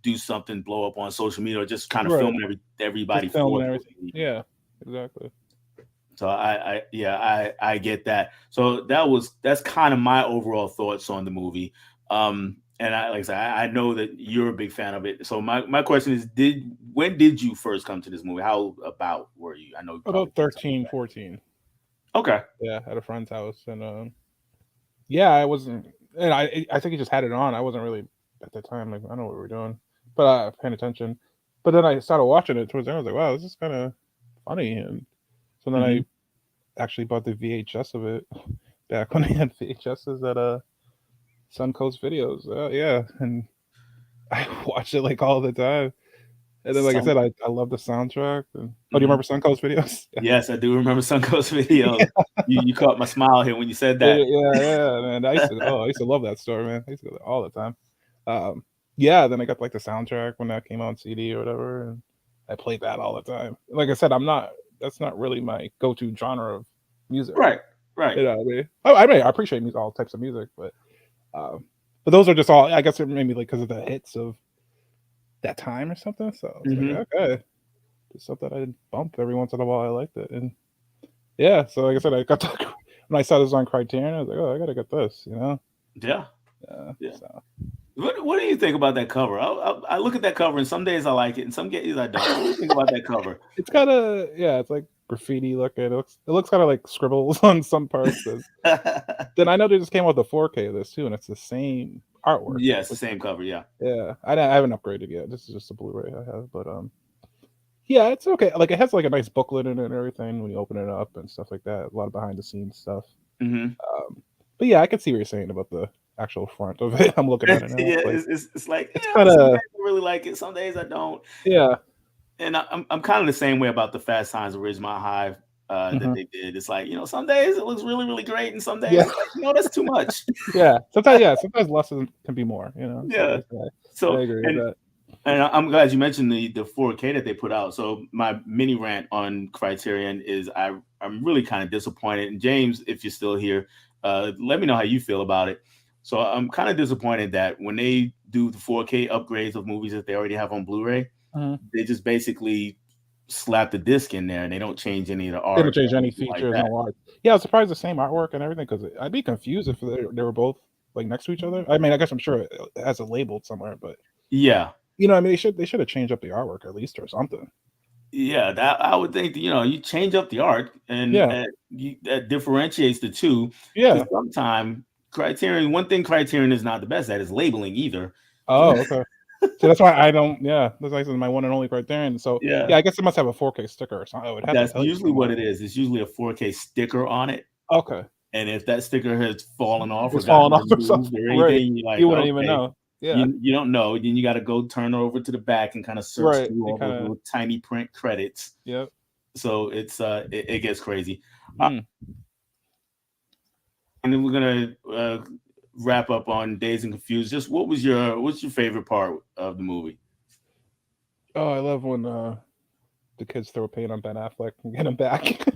do something, blow up on social media, or just kind of Right, filming just everybody for filming social everything. media. Yeah, exactly. So I get that. So that's kind of my overall thoughts on the movie. And like I said, I know that you're a big fan of it. So my question is, did when did you first come to this movie? How about were you? I know you probably About can't tell me 13, that. 14. Okay. Yeah, at a friend's house, and yeah, I wasn't, and I think he just had it on. I wasn't really at the time like I don't know what we were doing, but paying attention. But then I started watching it towards the end. I was like, wow, this is kind of funny, and so then Hmm. I actually bought the VHS of it back when they had VHSs at Suncoast Videos. Yeah, and I watched it like all the time. And then, like I Some. said, I love the soundtrack. And oh, do you Hmm. remember Suncoast Videos? Yeah. Yes, I do remember Suncoast videos. You caught my smile here when you said that. Yeah, man. I used to love that store, man. I used to go there all the time. Um, yeah, then I got like the soundtrack when that came out on CD or whatever, and I played that all the time. Like I said, that's not really my go-to genre of music. Right. Right. I mean, I appreciate music, all types of music, um, but those are just all. I guess it maybe like because of the hits of that time or something. So I was like, Hmm. okay, just something I bump every once in a while. I liked it, and yeah. So like I said, I got to, when I saw this on Criterion, I was like, oh, I gotta get this. Yeah. Yeah. So What do you think about that cover? I look at that cover, and some days I like it, and some days I don't. What do you think about that cover? it's kind of yeah, it's like graffiti looking. It looks kind of like scribbles on some parts. And then I know they just came out with the 4K of this too, and it's the same artwork. Yeah, it's the same cover. Yeah. Yeah, I haven't upgraded yet. This is just a Blu-ray I have, but yeah, it's okay. Like it has like a nice booklet in it and everything when you open it up and stuff like that. A lot of behind the scenes stuff. Hmm. But yeah, I can see what you're saying about the actual front of it. I'm looking at it now. Yeah, It's like it's like, it's yeah. kind Some days of I really like it. Some days I don't. yeah. And I'm kind of the same way about the Fast Times at Ridgemont High, that Hmm. they did. It's like, some days it looks really really great, and some days Yeah, it's like, that's too much. yeah. Sometimes less can be more. So Yeah. I So agree with that. and I'm glad you mentioned the 4K that they put out. So my mini rant on Criterion is I'm really kind of disappointed. And James, if you're still here, let me know how you feel about it. So I'm kind of disappointed that when they do the 4K upgrades of movies that they already have on Blu-ray, Mhm. they just basically slap the disc in there and they don't change any of the They don't art change or any anything like features, that. no art. Yeah, I was surprised the same artwork and everything because I'd be confused if they were both like next to each other. I mean, I guess I'm sure it has it labeled somewhere, but Yeah. I mean, they should have changed up the artwork at least or something. Yeah, that I would think that, you change up the art, and Yeah, that differentiates the two. Because yeah. sometimes Criterion, one thing Criterion is not the best at is labeling either. Oh, okay. See, that's why I don't. Yeah, that's like my one and only Criterion. So Yeah, yeah, I guess it must have a 4K sticker or something. It would have to that's tell you usually what somewhere. it is. It's usually a 4K sticker on it, Okay, and if that sticker has fallen off or it's gotten falling off or removed something, or right? anything, you're like, You wouldn't even okay, know. Yeah, you don't know. Then you got to go turn over to the back and kind of search right. through You all those kind of little tiny print credits. yep. So it gets crazy. Mm. And then we're gonna wrap up on Days and Confused. Just what's your favorite part of the movie? Oh, I love when the kids throw paint on Ben Affleck and get him back. Because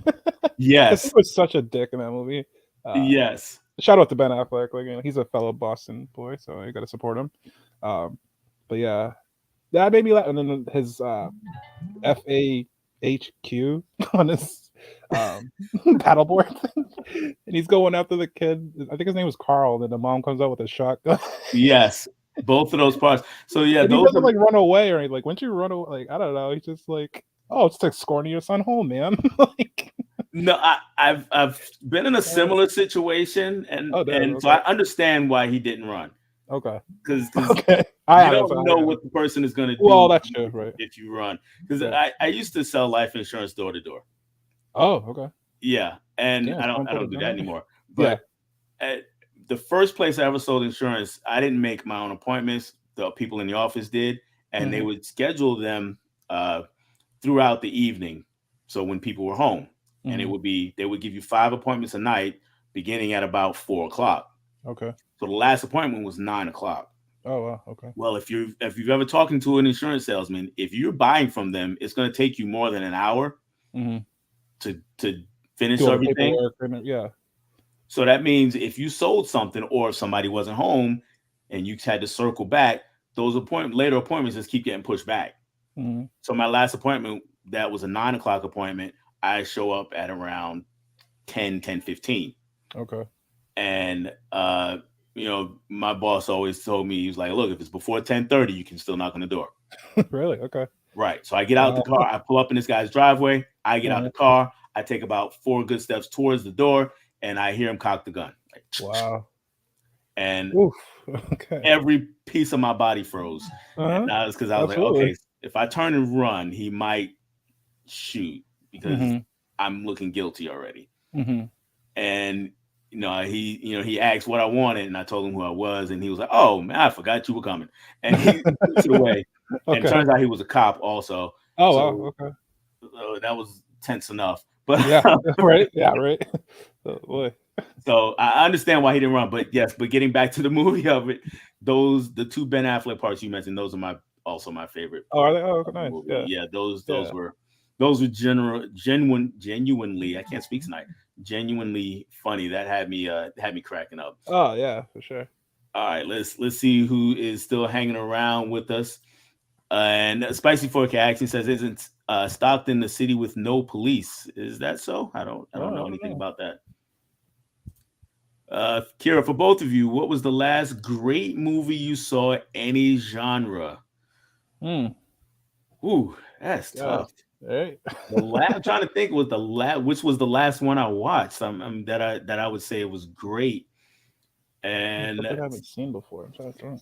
he Yes. was such a dick in that movie. Uh, Yes. Shout out to Ben Affleck. Like, he's a fellow Boston boy, so you got to support him. Um, but yeah, that made me laugh. And then his FAHQ on his um, paddleboard thing, and he's going after the kid. I think his name was Carl. And then the mom comes out with a shotgun, Yes. Both of those parts. So yeah, and he those doesn't are like run away or anything. Like, once you run away, like I don't know, he's just like, oh, it's like escorting your son home, man. Like, no. I've been in a similar situation, oh damn, and so okay, I understand why he didn't run okay, because okay. I you haven't. don't So know I what the person is going to well, do that's true, right? if you run. Because Yeah. I used to sell life insurance door to door. Oh, okay. Yeah, and Damn, someone I put a don't do gun that on me. anymore. Yeah. But at the first place I ever sold insurance, I didn't make my own appointments. The people in the office did, and they Hmm. would schedule them uh, throughout the evening. So when people were home, and Hmm. they would give you 5 appointments a night, beginning at about 4 o'clock. Okay. So the last appointment was 9 o'clock. Oh wow. Okay. Well, if you've ever talking to an insurance salesman, if you're buying from them, it's going to take you more than an hour Hmm. to finish Do all the everything. paperwork and yeah. So that means if you sold something or if somebody wasn't home and you had to circle back, those later appointments just keep getting pushed back. Hmm. So my last appointment, that was a 9 o'clock appointment. I show up at around 10:15. Okay. And my boss always told me, he was like, look, if it's before 10:30, you can still knock on the door. Really? Okay. Right. So I get out the Wow. car, I pull up in this guy's driveway, I get out Mhm. the car, I take about 4 good steps towards the door, and I hear him cock the gun. Like, Wow. and Oof. Okay. every piece of my body froze. And Uh-huh. that was because I was like, Absolutely. okay, if I turn and run, he might shoot because Hmm. I'm looking guilty already. Hmm. And he asked what I wanted, and I told him who I was, and he was like, "Oh man, I forgot you were coming," and he puts it away. And it Okay. turns out he was a cop also, Oh wow. so Okay. that was tense enough. But Yeah. Right. Yeah. Right. Oh, boy. so I understand why he didn't run. But yes, but getting back to the movie of it, the two Ben Affleck parts you mentioned, those are my favorite Oh, are part they? Oh, of the nice. movie. Yeah. Yeah, Yeah. those were genuinely. I can't speak tonight. Genuinely funny. That had me cracking up. Oh yeah, for sure. All right, let's see who is still hanging around with us. And Spicy 4K actually says, "Isn't Stockton the city with no police? Is that so? I don't Oh, know I don't anything know. about that." Kira, for both of you, what was the last great movie you saw any genre? Hmm. Ooh, that's Yes. tough. Right. I'm trying to think was the last which was the last one I watched. That I would say it was great. And Something I haven't seen before. I'm trying to think.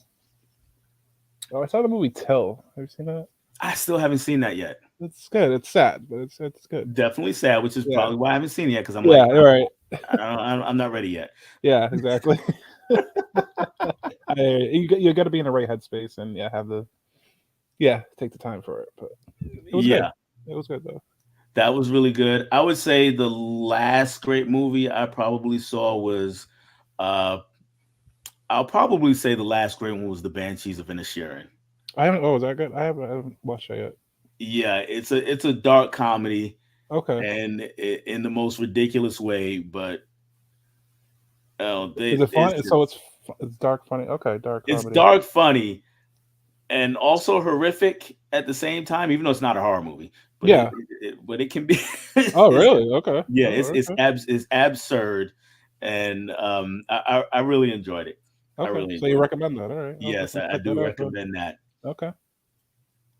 Oh, I saw the movie Till. Have you seen that? I still haven't seen that yet. It's good. It's sad, but it's good. Definitely sad, which is Yeah. probably why I haven't seen it yet because I'm Yeah. like, You're right. I'm not ready yet. Yeah. Exactly. You got to be in the right headspace and yeah, take the time for it. But it was good. Yeah, It was good though. that was really good. I would say the last great movie I probably saw was, uh, I'll probably say the last great one was The Banshees of Inisherin. I haven't. Oh, is that good? I haven't watched that yet. Yeah, it's a dark comedy Okay. and in the most ridiculous way, but Is it it's fun? So it's dark, funny. Okay, dark it's comedy. dark, funny, and also horrific at the same time. Even though it's not a horror movie, but Yeah. but it can be. Oh, really? Okay. Yeah, Oh, okay. it's absurd, and I really enjoyed it. I Okay. really So you enjoyed it. recommend that? All right. I'll Yes, definitely I check that do out. Then. recommend that. Okay.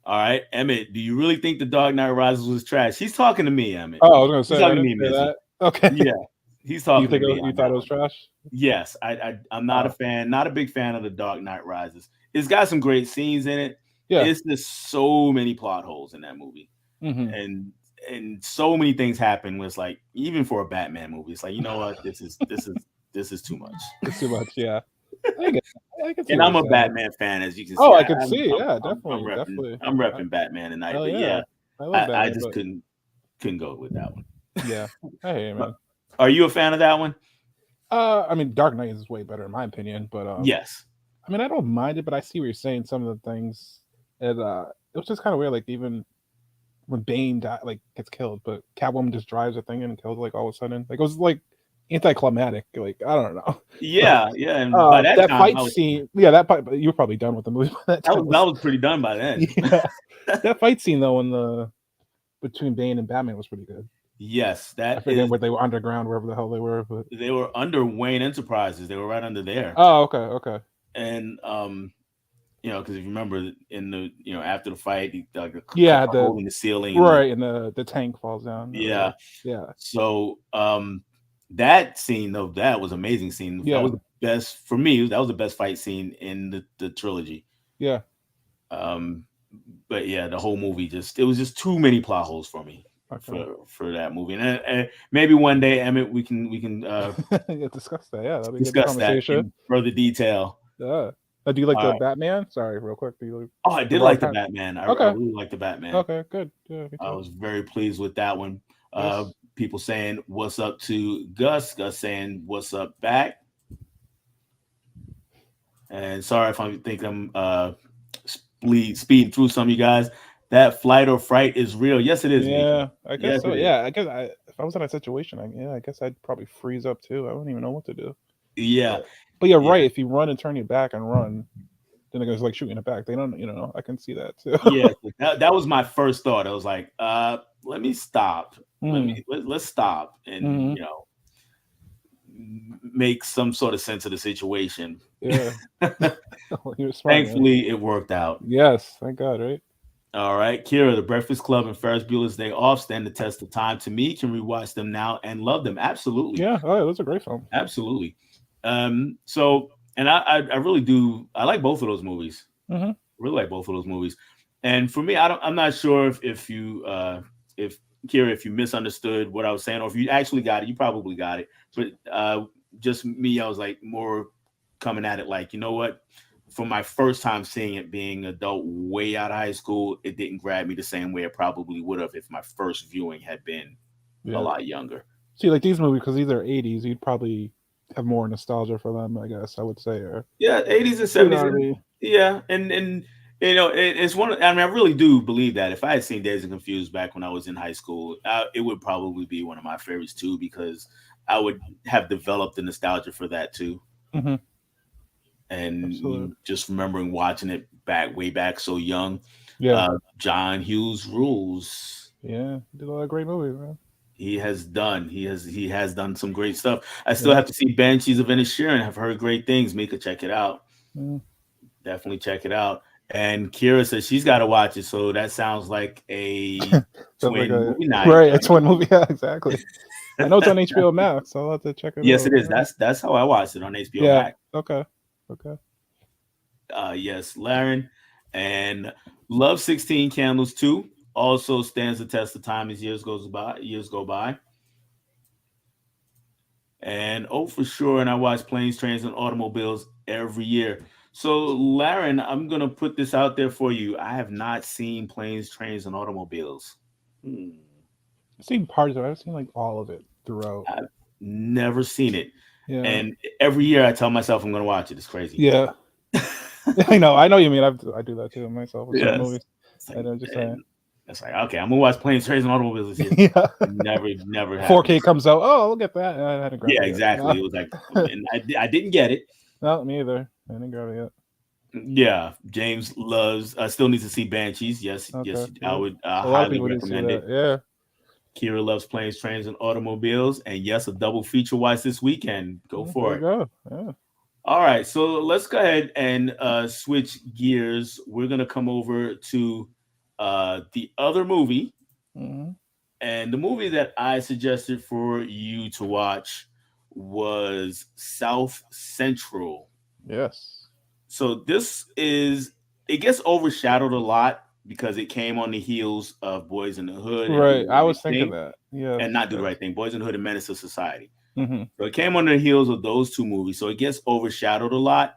All right, Emmett, do you really think The Dark Knight Rises was trash? He's talking to me, Emmett. Oh, I was gonna He's say I talking to didn't me, say Mizzy. that. Okay. Yeah, he's You talking to think me you on thought that it was one. trash? Yes, I'm not a fan, not a big fan of The Dark Knight Rises. It's got some great scenes in it. Yeah. It's just so many plot holes in that movie, Mm-hmm. and so many things happen. Was like even for a Batman movie, it's like you know what, this is too much. It's too much. Yeah. I get. I can see And what I'm you're a saying. Batman fan, as you can see. Oh, I could see. Yeah, definitely, definitely. I'm repping Batman tonight. Hell But yeah. yeah, I love I Batman, just but couldn't go with that one. yeah. I hear you, But man. are you a fan of that one? I mean, Dark Knight is way better in my opinion, but Yes. I mean, I don't mind it, but I see what you're saying. Some of the things, and it was just kind of weird. Like even when Bane like gets killed, but Catwoman just drives a thing in and kills like all of a sudden. Like it was like anticlimactic. Like I don't know, but Yeah, yeah. And by that that time, fight scene, yeah, that fight. You were probably done with the movie by that I time. was I was pretty done by then. Yeah, that fight scene though in the between Bane and Batman was pretty good. Yes, I that forget is. where they were underground, wherever the hell they were, but They were under Wayne Enterprises. They were right under there. oh, okay, okay, And because if you remember in the after the fight, the car yeah, the holding the ceiling and right, and the tank falls down or yeah. whatever. Yeah, So that scene though, that was amazing scene. That yeah, was the best for me. That was the best fight scene in the trilogy. yeah. Um, but yeah, the whole movie just it was just too many plot holes for me Okay, for that movie. And maybe one day, Emmett, we can yeah, discuss that. Yeah, that'd be a good discuss that conversation. in further detail. Yeah. Do you like All the right. Batman? Sorry, real quick. Do you like Oh, I the did Robert like the Pattinson? Batman. I Okay, really like the Batman. okay, good. Yeah, me I too. was very pleased with that one. Yes. People saying what's up to Gus. Gus saying what's up back. And sorry if I think I'm speeding through some of you guys. That flight or fright is real. Yes, it is, Mika. Yeah, I guess Yes, so. it is. Yeah, I guess if I was in that situation, yeah, I guess I'd probably freeze up too. I wouldn't even know what to do. Yeah, But you're yeah, right. If you run and turn your back and run, then it goes like shooting it back. They don't, I can see that too. yeah. That was my first thought. I was like, let me stop. Mm, Let's stop and mm-hmm. make some sort of sense of the situation. Yeah, you're smart, man. Thankfully, it worked out. Yes, thank God, right? All right, Kira, The Breakfast Club and Ferris Bueller's Day Off stand the test of time. To me, can rewatch them now and love them. Absolutely, Yeah, oh, yeah, that's a great film. absolutely. So, and I really do. I like both of those movies. Mm-hmm. Really like both of those movies. And for me, I'm not sure if you if Kira, if you misunderstood what I was saying, or if you actually got it. You probably got it, but just me, I was like more coming at it like, you know what? For my first time seeing it, being adult, way out of high school, it didn't grab me the same way it probably would have if my first viewing had been a Yeah. lot younger. See, like these movies, because these are '80s, you'd probably have more nostalgia for them. I guess I would say, or Yeah, 80s and you know 70s. what I mean? Yeah, and it's one. I mean, I really do believe that if I had seen Days and Confused back when I was in high school, it would probably be one of my favorites too because I would have developed the nostalgia for that too, Mm-hmm. and Absolutely. just remembering watching it back way back so young. Yeah. John Hughes rules. Yeah. Did a lot of great movies, man. He has done some great stuff. I still Yeah. have to see Banshees of Inisherin. I've heard great things. Mika, check it out. Mm. Definitely check it out. And Kira says she's got to watch it. So that sounds like a Sounds like twin a movie night. right. It's one movie. Yeah, exactly. I know it's on HBO Max, so I'll have to check it Yes, out. it is. That's how I watched it on HBO Yeah. Max. Okay. Okay. Yes, Laren and Love 16 Candles 2 also stands the test of time as years go by. And oh, for sure. And I watch planes, trains, and automobiles every year. So, Laren, I'm gonna put this out there for you. I have not seen planes, trains, and automobiles. Hmm. I've seen parts of it. I've seen like all of it throughout. I've never seen it. Yeah. And every year I tell myself I'm gonna watch it. It's crazy. Yeah. I know. I know you mean. I do that too myself with certain Yes. movies. It's I like, know. Just saying. and it's like, okay, I'm gonna watch planes, trains, and automobiles this year. Yeah. Never happened. 4K comes out. Oh, look at that. I hadn't grabbed Yeah, it yet. exactly. It was like, and I didn't get it. No, me either. I didn't grab it yet. Yeah, James loves. Still needs to see Banshees. Yes, Okay. yes, I Yeah. would A lot of highly people didn't see recommend that. it. Yeah. Kira loves planes, trains, and automobiles, and yes, a double feature watch this weekend. Go There for you it. go. Yeah. All right, so let's go ahead and switch gears. We're gonna come over to the other movie, Hmm. and the movie that I suggested for you to watch was South Central. Yes. So this is it gets overshadowed a lot because it came on the heels of Boys in the Hood and Do Right. the I Right was thinking Thing, that. Yes. and not Do the Yes. Right Thing. Boys in the Hood and Menace to Society. Hmm. So it came on the heels of those two movies. So it gets overshadowed a lot.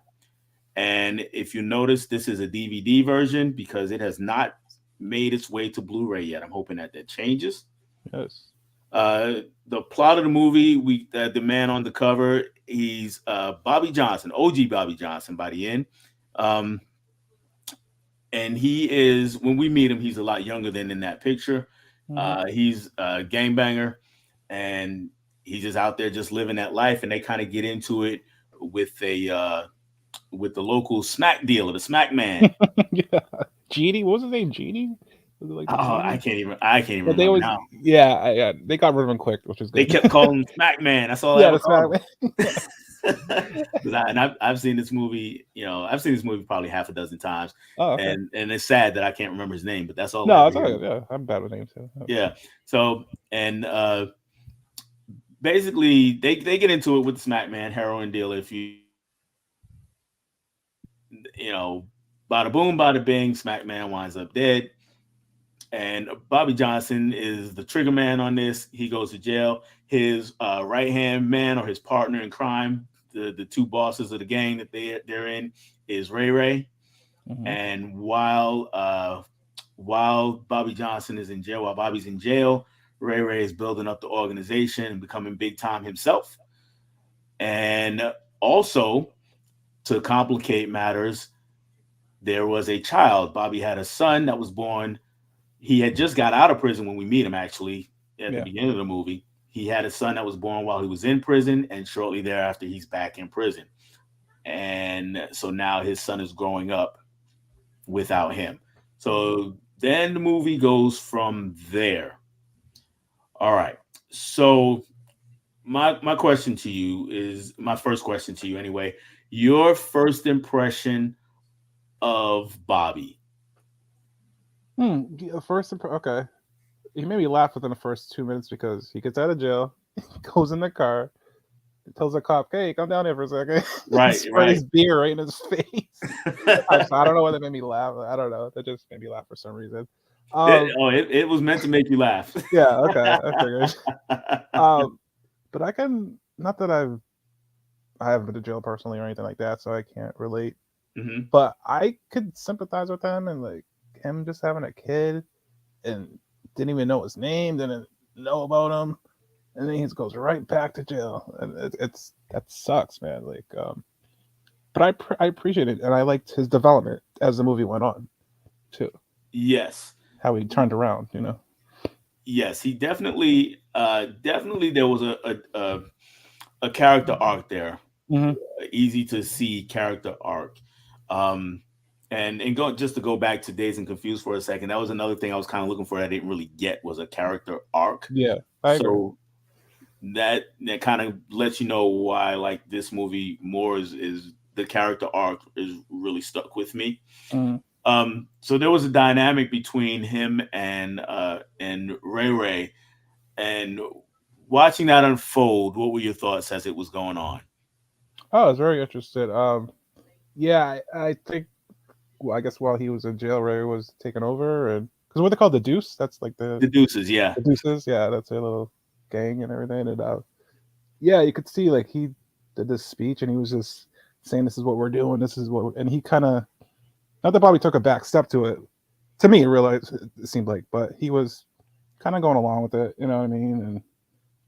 And if you notice, this is a DVD version because it has not made its way to Blu-ray yet. I'm hoping that changes. Yes. The plot of the movie, the man on the cover, he's Bobby Johnson, OG Bobby Johnson by the end. Um, and he is, when we meet him, he's a lot younger than in that picture. Hmm. He's a gangbanger, and he's just out there just living that life. And they kind of get into it with a with the local smack dealer, the smack man. Yeah. Genie, what was his name? Genie? Was it like the Oh, Genie? I can't even But they remember always, now. yeah, yeah, they got rid of him quick, which was They good. kept calling him Smack Man. That's all I Yeah, ever the called Smack. him. 'Cause I've seen this movie, I've seen this movie probably half a dozen times, Oh, okay. and it's sad that I can't remember his name, but that's all I No, ever it's all hear. good. Yeah, I'm bad with names too. Yeah. So and basically they get into it with the Smack Man, heroin dealer. If you know, bada boom, bada bing, Smack Man winds up dead. And Bobby Johnson is the trigger man on this. He goes to jail. His right hand man or his partner in crime, the two bosses of the gang that they're in, is Ray Ray. Hmm. And while Bobby Johnson is in jail, while Bobby's in jail, Ray Ray is building up the organization and becoming big time himself. And also, to complicate matters, there was a child. Bobby had a son that was born. He had just got out of prison when we meet him, actually, at the Yeah. beginning of the movie. He had a son that was born while he was in prison, and shortly thereafter, he's back in prison. And so now his son is growing up without him. Hmm. So then the movie goes from there. All right. So my question to you is my first question to you anyway. Your first impression of Bobby. First, okay. He made me laugh within the first 2 minutes because he gets out of jail, goes in the car, tells the cop, "Hey, come down here for a second." Right, right. Sprays beer right in his face. I don't know why that made me laugh. I don't know. That just made me laugh for some reason. Um, it was meant to make you laugh. yeah, okay, I figured. But I can not that I haven't been to jail personally or anything like that, so I can't relate. Hmm. But I could sympathize with him and like him just having a kid and didn't even know his name, didn't know about him, and then he just goes right back to jail, and it's that sucks, man. Like, but I appreciate it, and I liked his development as the movie went on too, Yes, how he turned around, you know. yes, he definitely there was a character arc there, Hmm. easy to see character arc. Um, and go just to go back to Days and Confused for a second, that was another thing I was kind of looking for. I didn't really get was a character arc. Yeah, I agree. So that kind of lets you know why like this movie more is the character arc is really stuck with me. Hmm. So there was a dynamic between him and Ray Ray, and watching that unfold. What were your thoughts as it was going on? Oh, I was very interested. Yeah, I think. Well, I guess while he was in jail, Ray was taking over, and because what they call the Deuce, that's like The Deuces, yeah, the Deuces, yeah, that's their little gang and everything. And yeah, you could see like he did this speech, and he was just saying, "This is what we're doing. This is what," and he kind of not that probably took a back step to it. To me, realized it seemed like, but he was kind of going along with it. You know what I mean? And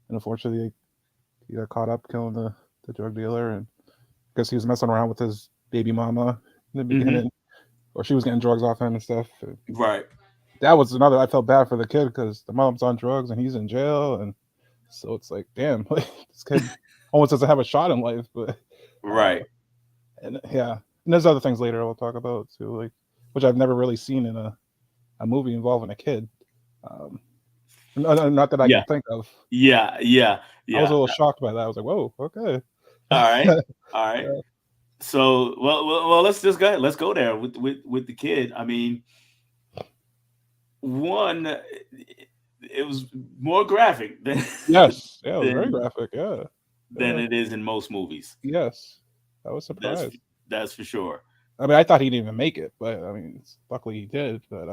unfortunately, he got caught up killing the drug dealer, and I guess he was messing around with his baby mama in the hmm beginning, or she was getting drugs off him and stuff. right, That was another. I felt bad for the kid because the mom's on drugs and he's in jail, and so it's like, damn, like, this kid almost doesn't have a shot in life. But uh, right, and yeah, and there's other things later I'll talk about too, like which I've never really seen in a movie involving a kid. Um, not that I yeah, can think of. yeah, yeah, I was yeah. a little shocked by that. I was like, whoa, okay. All right, all right. Yeah. So, well, let's just go ahead. Let's go there with the kid. I mean, one, it was more graphic than Yes, yeah, it was very than graphic. Yeah, than yeah, it is in most movies. yes, I was That's surprised. that's for sure. I mean, I thought he didn't even make it, but I mean, luckily he did. But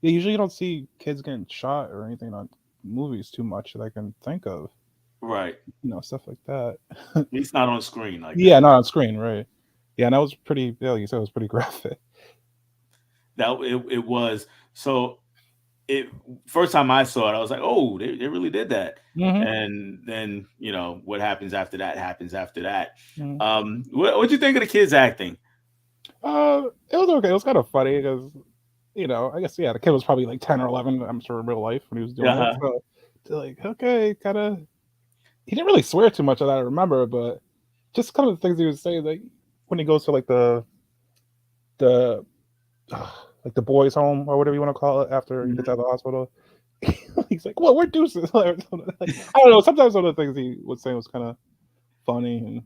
yeah, usually you don't see kids getting shot or anything on movies too much that I can think of. Right. Stuff like that. At least not on screen like Yeah, that. not on screen, right? Yeah, and that was pretty. Yeah, like you said, it was pretty graphic. That it was. So it first time I saw it, I was like, oh, they really did that. Hmm. And then what happens after that happens after that. Hmm. What'd you think of the kids acting? It was okay. It was kind of funny because, I guess yeah, the kid was probably like 10 or 11. I'm sure in real life when he was doing it. Uh-huh. So, like, okay, kind of. He didn't really swear too much that I remember, but just kind of the things he was saying, like when he goes to like the like the boys' home or whatever you want to call it after he gets out Mhm. of the hospital. He's like, "Well, we're deuces." Like, I don't know. Sometimes some of the things he was saying was kind of funny, and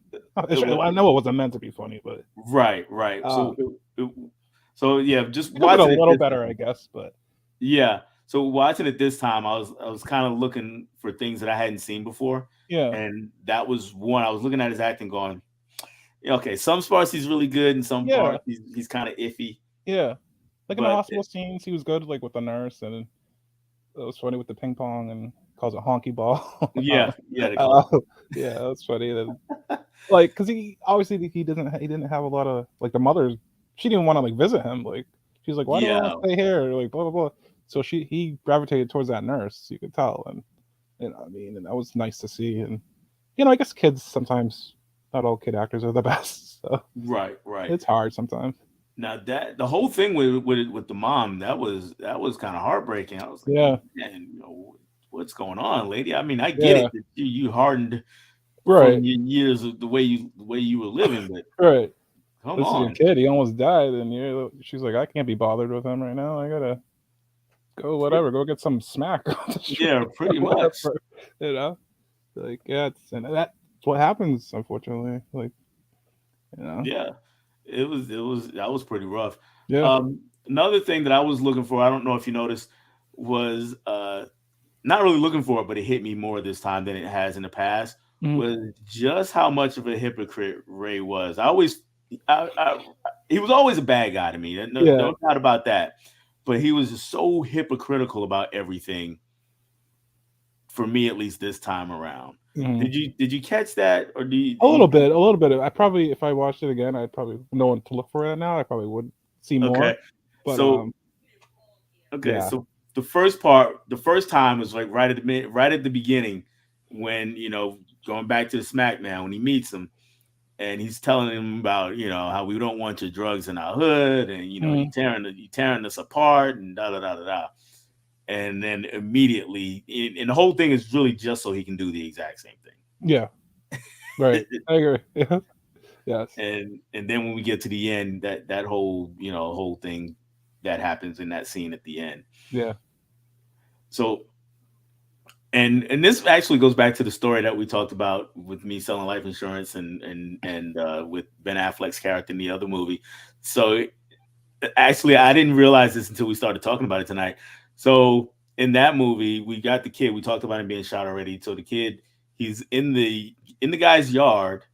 It was I know it wasn't meant to be funny, but right, right. uh, So yeah, just could have been a watching it little this better, I guess. But yeah. So watching it this time, I was kind of looking for things that I hadn't seen before, yeah, and that was one. I was looking at his acting, going, "Yeah, okay, some parts he's really good, and some yeah, parts he's kind of iffy." yeah. Like in the But hospital scenes, he was good, like with the nurse, and it was funny with the ping pong and calls it honky ball. yeah, yeah, they call uh, yeah, that's funny. Then like, cause he obviously he didn't have a lot of like the mother. She didn't want to like visit him. Like she's like, why do I want yeah, to stay here? Like blah blah blah. So he gravitated towards that nurse. You could tell, and I mean, and that was nice to see. And I guess kids sometimes not all kid actors are the best. So right, right. it's hard sometimes. Now that the whole thing with the mom, that was kind of heartbreaking. I was like, Yeah, man, what's going on, lady? I mean, I get yeah, it that you hardened from right, your years of the way you were living, but right. come This is your on. kid. He almost died, and she's like, I can't be bothered with him right now. I gotta go, Pre- whatever, go get some smack on the street yeah, or pretty much. whatever. You know, like yeah, and that's what happens, unfortunately. Like you know, Yeah, it was that was pretty rough. yeah, Another thing that I was looking for, I don't know if you noticed, was not really looking for it, but it hit me more this time than it has in the past. mhm, Was just how much of a hypocrite Ray was. He was always a bad guy to me. No, yeah, no doubt about that. But he was just so hypocritical about everything for me, at least this time around. mhm. Did you catch that, or do A little you bit, a little bit. I probably, if I watched it again, I'd probably know what to look for it now. I probably would see more, okay? but So okay, yeah, so the first time was like right at the beginning when going back to the SmackDown when he meets him and he's telling him about how we don't want your drugs in our hood and you mhm, tearing us apart and da da da da da. And then immediately, and the whole thing is really just so he can do the exact same yeah, right. thing. I agree. Yeah, yes, And then when we get to the end, that whole thing that happens in that scene at the end. yeah, So and this actually goes back to the story that we talked about with me selling life insurance and with Ben Affleck's character in the other movie. So actually, I didn't realize this until we started talking about it tonight. So in that movie, we got the kid. We talked about him being shot already. So the kid, he's in the guy's yard,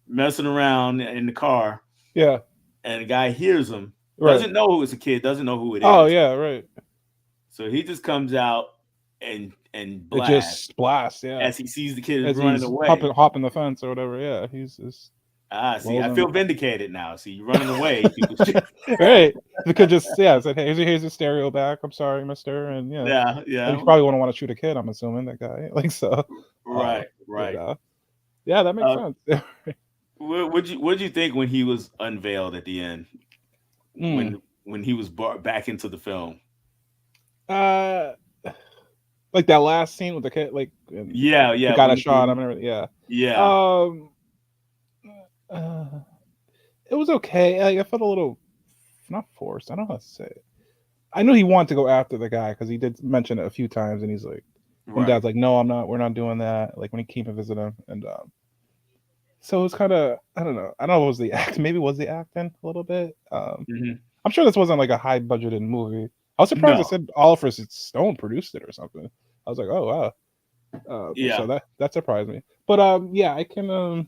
messing around in the car, yeah, and the guy hears him. right. Doesn't know who it's a kid. Doesn't know who it Oh is. yeah, right. So he just comes out and It blasts just blasts. Yeah, as he sees the kid as running he's away. hopping the fence or whatever. Yeah, he's just Ah, see, blows I him. feel vindicated now. See, you running away. People should, Right. If it could just said, "Hey, here's your stereo back. I'm sorry, mister." And yeah, yeah, and you yeah, probably wouldn't want to shoot a kid. I'm assuming that guy. Like so, uh, right, you right. know, yeah, that makes Uh, sense. what'd you think when he was unveiled at the end? mm. When he was brought back into the film? uh, like that last scene with the kid, like and Yeah, the yeah. guy When that the shot kid, him and everything. Yeah. yeah. Um, uh, it was okay. Like, I felt a little not forced. I don't know how to say it. I knew he wanted to go after the guy because he did mention it a few times, and he's like, and Right. Dad's like, "No, I'm not. We're not doing that." Like when he came to visit him, and so it was kind of I don't know. I don't know. If it was the act? Maybe it was the acting a little bit. Hmm. I'm sure this wasn't like a high budgeted movie. I was surprised. I No. said Oliver Stone produced it or something. I was like, oh wow. So Yeah. that surprised me. But yeah, I can I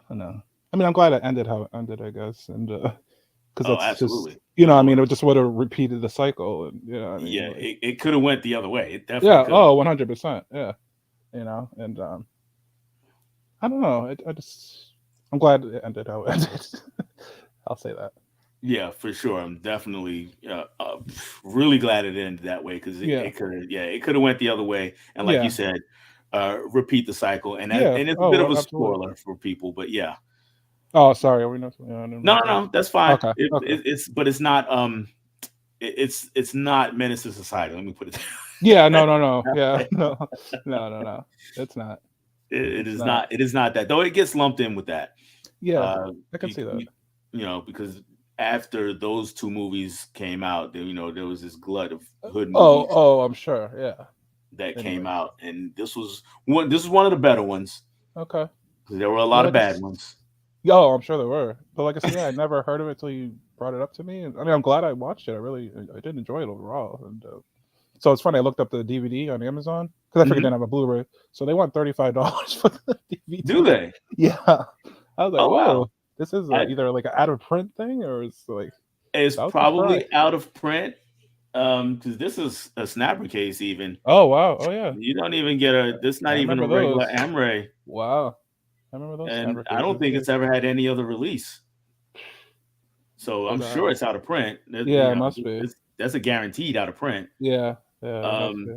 don't know. I mean, I'm glad it ended how it ended, I guess, and because Oh, that's just absolutely. Good I mean, lord. it just would have repeated the cycle, and I mean, Yeah. like It could have went the other way. It definitely yeah, could. oh, 100%, yeah, and I don't know. I just I'm glad it ended how it ended. I'll say that. Yeah, for sure. I'm definitely really glad it ended that way because it, Yeah, it could have yeah it could have went the other way and like you yeah, said repeat the cycle and yeah. it's a bit Oh, of a absolutely. spoiler for people but yeah Oh, sorry. Are we not? Yeah, I didn't No, mean no, to. no, that's fine. Okay. Okay. It's not it's not Menace to Society. Let me put it. Yeah. No. No. No. Yeah. No. No. No. No. It's not. It It's is not. not. It is not that, though. It gets lumped in with that. Yeah. Uh, I can you, see that. you, you know, because after those two movies came out, there was this glut of hood Oh. movies Oh. I'm sure. Yeah. that came Anyway. out, and this was one. This is one of the better ones Okay. because there were a Yeah. lot of Like I. bad ones. Oh, I'm sure there were. But like I said, yeah, I never heard of it until you brought it up to me. And I mean, I'm glad I watched it. I did enjoy it overall. And so it's funny. I looked up the DVD on Amazon because I figured they Hmm. didn't have a Blu-ray, so they want $35 for the Do DVD. they? Yeah, I was like, Oh wow! whoa, this is I, either like an out of print thing or it's like it's I was surprised. probably out of print because this is a snapper case. Even Oh wow, oh yeah, you don't even get a. This not I even a remember regular those. Amray, Wow, I remember those and snapper I don't cases. think Yeah, it's ever had any other release. So was I'm that? sure it's out of print. Yeah, it must be. That's a guaranteed out of print. Yeah, yeah, it must Um, be.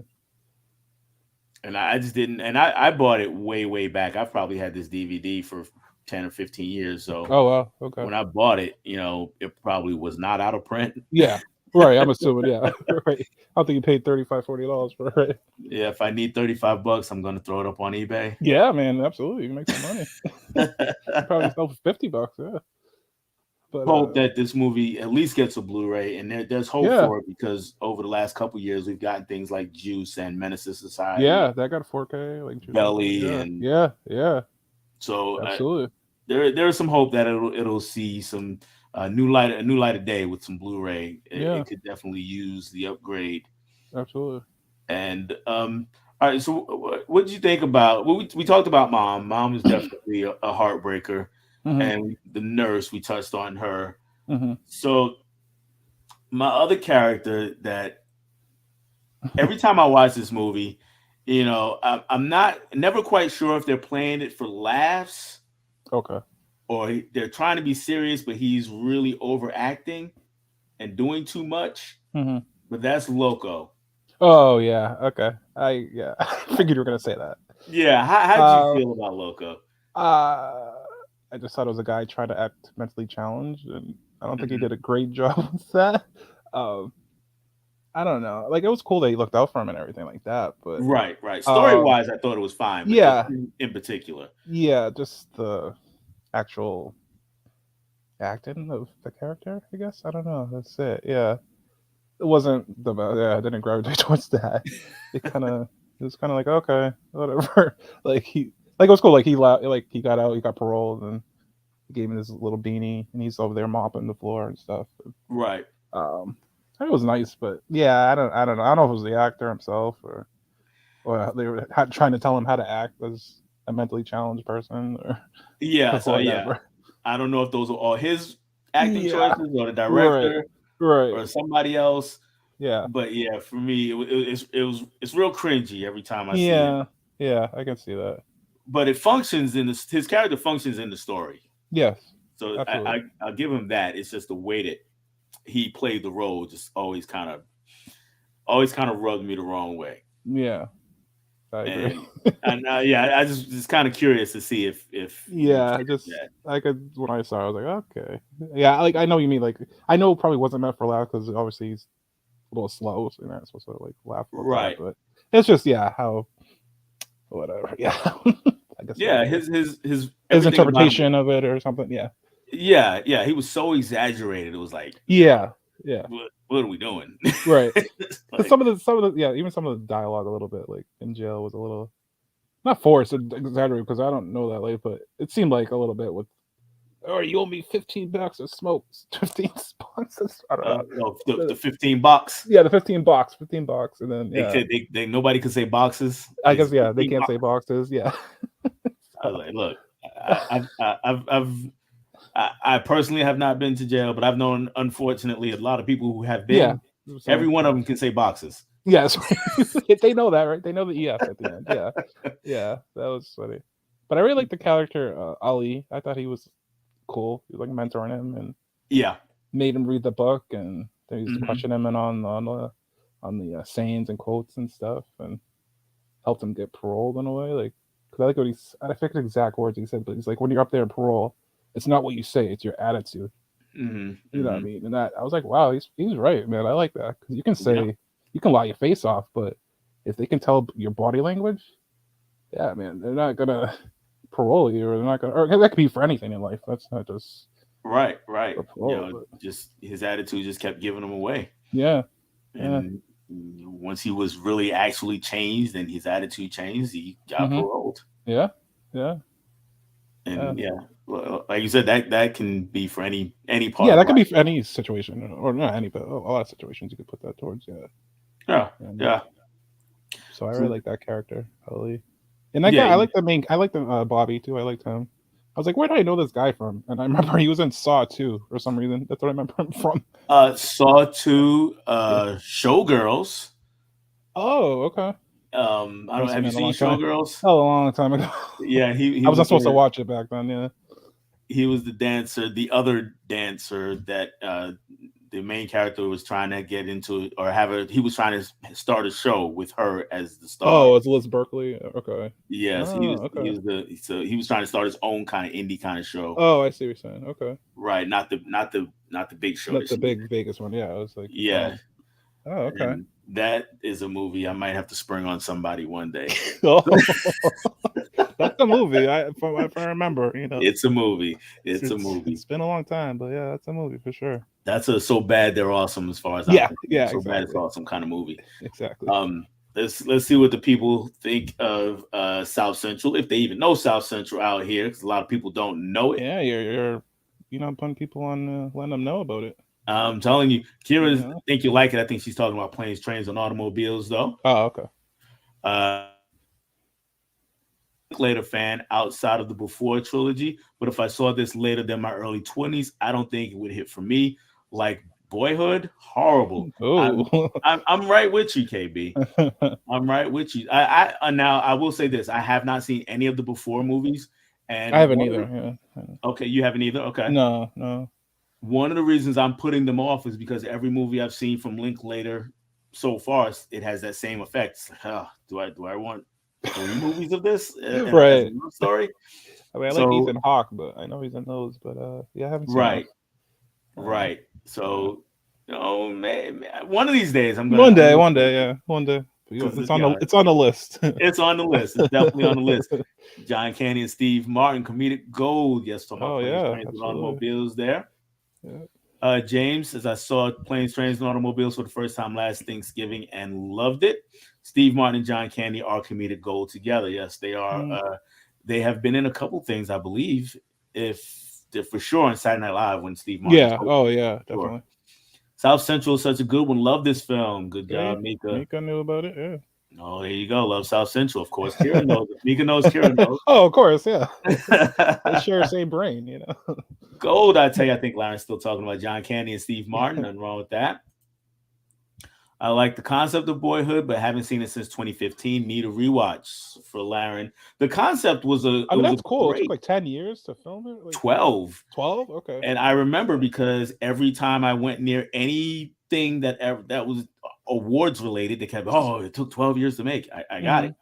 and I just didn't. And I bought it way back. I've probably had this DVD for 10 or 15 years. So Oh wow, okay. when I bought it, it probably was not out of print. Yeah, right. I'm assuming. Yeah, right. I don't think you paid $35-$40 for it. Yeah, if I need $35, I'm gonna throw it up on eBay. Yeah, man, absolutely. You can make some money. You probably sell for $50. Yeah, but Hope that this movie at least gets a Blu-ray, and there's hope yeah, for it because over the last couple years we've gotten things like Juice and Menace to Society, yeah, that got 4K, like Juice and stuff. Belly, Yeah, and yeah, yeah, so absolutely. there's some hope that it'll see some a new light of day with some Blu-ray. Yeah, It could definitely use the upgrade. absolutely. And all right, so what did you think about? Well, we talked about Mom. Mom is definitely a heartbreaker, Hmm. and the nurse, we touched on her. Hmm. So my other character that every time I watch this movie, I'm not never quite sure if they're playing it for laughs Okay. or they're trying to be serious, but he's really overacting and doing too much. Hmm. But that's Loco. Oh yeah. Okay. Yeah. I figured you were gonna say that. Yeah, how did you Uh, feel about Loco? uh, I just thought it was a guy trying to act mentally challenged, and I don't think he Hmm. did a great job with that. Um, I don't know. Like it was cool that he looked out for him and everything like that, but Right. Story um, wise, I thought it was fine, but just yeah, in particular, yeah, just the actual acting of the character, I guess. I don't know. That's it. Yeah, it wasn't the yeah. I didn't gravitate towards that. It was kind of like okay, whatever. Like like it was cool. Like like he got out, he got paroled, and he gave him this little beanie, and he's over there mopping the floor and stuff. right? Um, it was nice, but yeah, I don't know. I don't know if it was the actor himself or they were trying to tell him how to act as a mentally challenged person or Yeah, so yeah, whatever. I don't know if those are all his acting Yeah, choices or the right, director right. or somebody else. Yeah, But yeah, for me, it's real cringy every time I see him. yeah, yeah. I can see that. But it functions in this. His character functions in the story, Yes, so absolutely. I'll give him that. It's just the way that he played the role just always kind of rubbed me the wrong way. Yeah, I agree. And yeah, I just kind of curious to see if you Yeah, catch just that. I could when I saw, it, I was like, okay, yeah, like I know what you mean. Like I know it probably wasn't meant for laugh because obviously he's a little slow, so you're not supposed to like laugh about that. Right. But it's just yeah, how whatever. Yeah, I guess Yeah, whatever. his His everything about him. interpretation of it or something. Yeah, Yeah, he was so exaggerated. It was like, yeah, yeah. what are we doing? Right. Because Like, some of the yeah, even some of the dialogue a little bit like in jail was a little not forced, exaggerated because I don't know that late, but it seemed like a little bit with. Oh, you owe me 15 bucks of smokes. 15 bucks. I don't know. no, the 15 box. Yeah, the 15 bucks, 15 bucks, and then They yeah, could they nobody could say boxes. I It's guess yeah, they 15 can't box. say boxes. Yeah, I was like, look, I personally have not been to jail, but I've known, unfortunately, a lot of people who have yeah, been. same. Every one of Yeah, them can say boxes. yes, they know that, right? They know the EF at the end. Yeah, yeah, that was funny. But I really like the character Ali. I thought he was cool. He was like mentoring him and Yeah. made him read the book, and then he used to Hmm. question him and on the sayings and quotes and stuff, and helped him get paroled in a way. Like, cause I like what I forget the exact words he said, but he's like, when you're up there in parole, It's not what you say; it's your attitude. Hmm. You know what I Hmm. mean? And that I was like, wow, he's right, man. I like that because you can Yeah. say you can lie your face off, but if they can tell your body language, yeah, man, they're not gonna parole you, or they're not gonna. Or that could be for anything in life. That's not just Right. Right. for You parole, know, but just his attitude just kept giving him away. yeah, yeah, And once he was really actually changed and his attitude changed, he got hmm, paroled. yeah, yeah, yeah. And yeah, well, like you said, that can be for any part Yeah, of that could life. be for any situation, or not any, but a lot of situations you could put that towards. Yeah, Yeah. and Yeah. so I really So like that character, Ali. And that yeah. guy, I like the main. I like the Bobby too. I liked him. I was like, where did I know this guy from? And I remember he was in Saw too, for some reason. That's what I remember him from. Saw two, Yeah. Showgirls. Oh, okay. I I haven't don't. seen Have that you in a seen long time. Showgirls? Oh, a long time ago. Yeah, he I wasn't was supposed to the watch it back then. Yeah. dancer, the other dancer that the main character was trying to get into, or have a he was trying to start a show with her as the star. Oh, it's Liz Berkeley. Okay. Yes, Oh, he okay. was the so he was trying to start his own kind of indie kind of show. Oh, I see what you're saying. Okay. Right, not the big show Not that the she was big in. Vegas one. Yeah, I was like, it's Yeah, all. Oh, okay. and that is a movie I might have to spring on somebody one day. Oh, that's the movie. If I remember, It's a movie. it's, It's a it's movie. it's been a long time, but yeah, that's a movie for sure. That's a so bad they're awesome as far as I'm Yeah, concerned. yeah, So bad it's exactly, awesome kind of movie. exactly. Um, let's see what the people think of South Central, if they even know South Central out here, because a lot of people don't know it. Yeah, you're putting people on, letting them know about it. I'm telling you, You Kira, know. think you like it. I think she's talking about planes, trains, and automobiles, though. Oh, okay. Later fan outside of the Before trilogy, but if I saw this later than my early 20s, I don't think it would hit for me. Like Boyhood, horrible. I'm Oh, I'm right with you, KB. I'm right with you. Now I will say this: I have not seen any of the Before movies, I and haven't either. Yeah. okay, you haven't either. Okay, No, no. one of the reasons I'm putting them off is because every movie I've seen from Linklater so far, it has that same effect. It's like, do I want three movies of this as a Right. love story? I mean, I like So Ethan Hawke, but I know he's in those. But yeah, I haven't seen those. right, Uh, right. yeah. So man, one of these days One day, yeah, one day. But because it's on the list. it's on the list. It's definitely on the list. John Candy and Steve Martin, comedic gold. Yes, talking about Oh planes, yeah, trains, and absolutely. automobiles there. Yeah. James, as I saw Planes, Trains, and Automobiles for the first time last Thanksgiving and loved it. Steve Martin and John Candy are comedic gold together. Yes, they are. Mm. They have been in a couple things, I believe, if they're for sure on Saturday Night Live when Steve Martin was Yeah. hosting. Oh yeah, Sure. definitely. South Central is such a good one. Love this film. Good See, job, Mika. Mika knew about it. Yeah. Oh, there you go. Love South Central. Of course, Kira knows. Mika knows. Kira knows. Oh, of course, yeah. They share the same brain, Gold, I tell you, I think Larry's still talking about John Candy and Steve Martin. Nothing wrong with that. I like the concept of Boyhood, but haven't seen it since 2015. Need a rewatch for Laren. The concept was I it mean, was a that's cool. It took great like 10 years to film it. Like 12. 12. Okay. And I remember because every time I went near anything that was awards related, they kept, oh, it took 12 years to make. I got Hmm. it.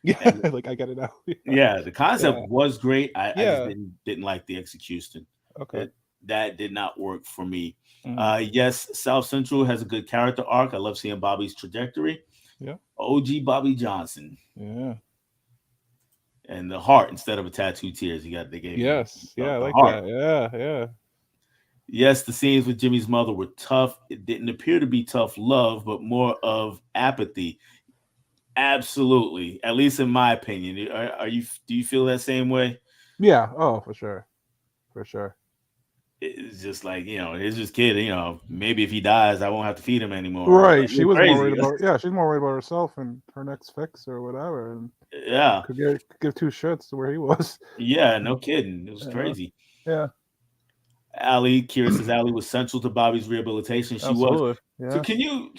Yeah, And like I get it now. Yeah. yeah, the concept Yeah. was great. I just Yeah. didn't like the execution. Okay. It, that did not work for me. Hmm. Yes, South Central has a good character arc. I love seeing Bobby's trajectory. Yeah. OG Bobby Johnson Yeah. and the heart instead of a tattoo tears. They gave him Yes. Yeah. I the like heart. that. Yeah. Yeah. Yes, the scenes with Jimmy's mother were tough. It didn't appear to be tough love, but more of apathy. Absolutely, at least in my opinion. Are you? Do you feel that same way? Yeah. Oh, for sure. For sure. It's just like it's just kid. Maybe if he dies, I won't have to feed him anymore. Like Right. She you're was more worried crazy. about. Yeah. She's more worried about herself and her next fix or whatever, and Yeah, could give two shits to where he was. yeah, no kidding. It was Yeah. crazy. Yeah. Allie, Kira says Allie was central to Bobby's rehabilitation. She was. Absolutely. So Yeah. can you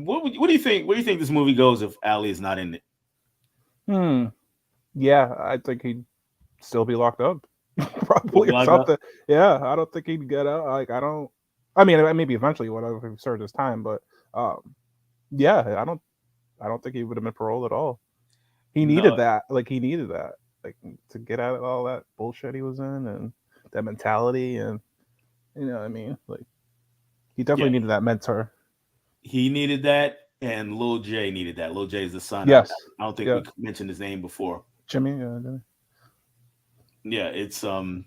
what do you think? Where do you think this movie goes if Allie is not in it? Hmm. Yeah. I think he'd still be locked up, Still probably, be or locked up? something. Yeah. I don't think he'd get out. Like I don't. I mean, maybe eventually, whatever, if he served his time, but yeah, I don't think he would have been paroled at all. He needed No. that. Like he needed that. Like to get out of all that bullshit he was in, and that mentality, and you know what I mean. Like he Yeah, definitely needed that mentor. he needed that, and Lil J needed that. Lil J is the son. Yes. I don't think Yeah. we mentioned his name before. Jimmy. Yeah. Jimmy. Yeah, it's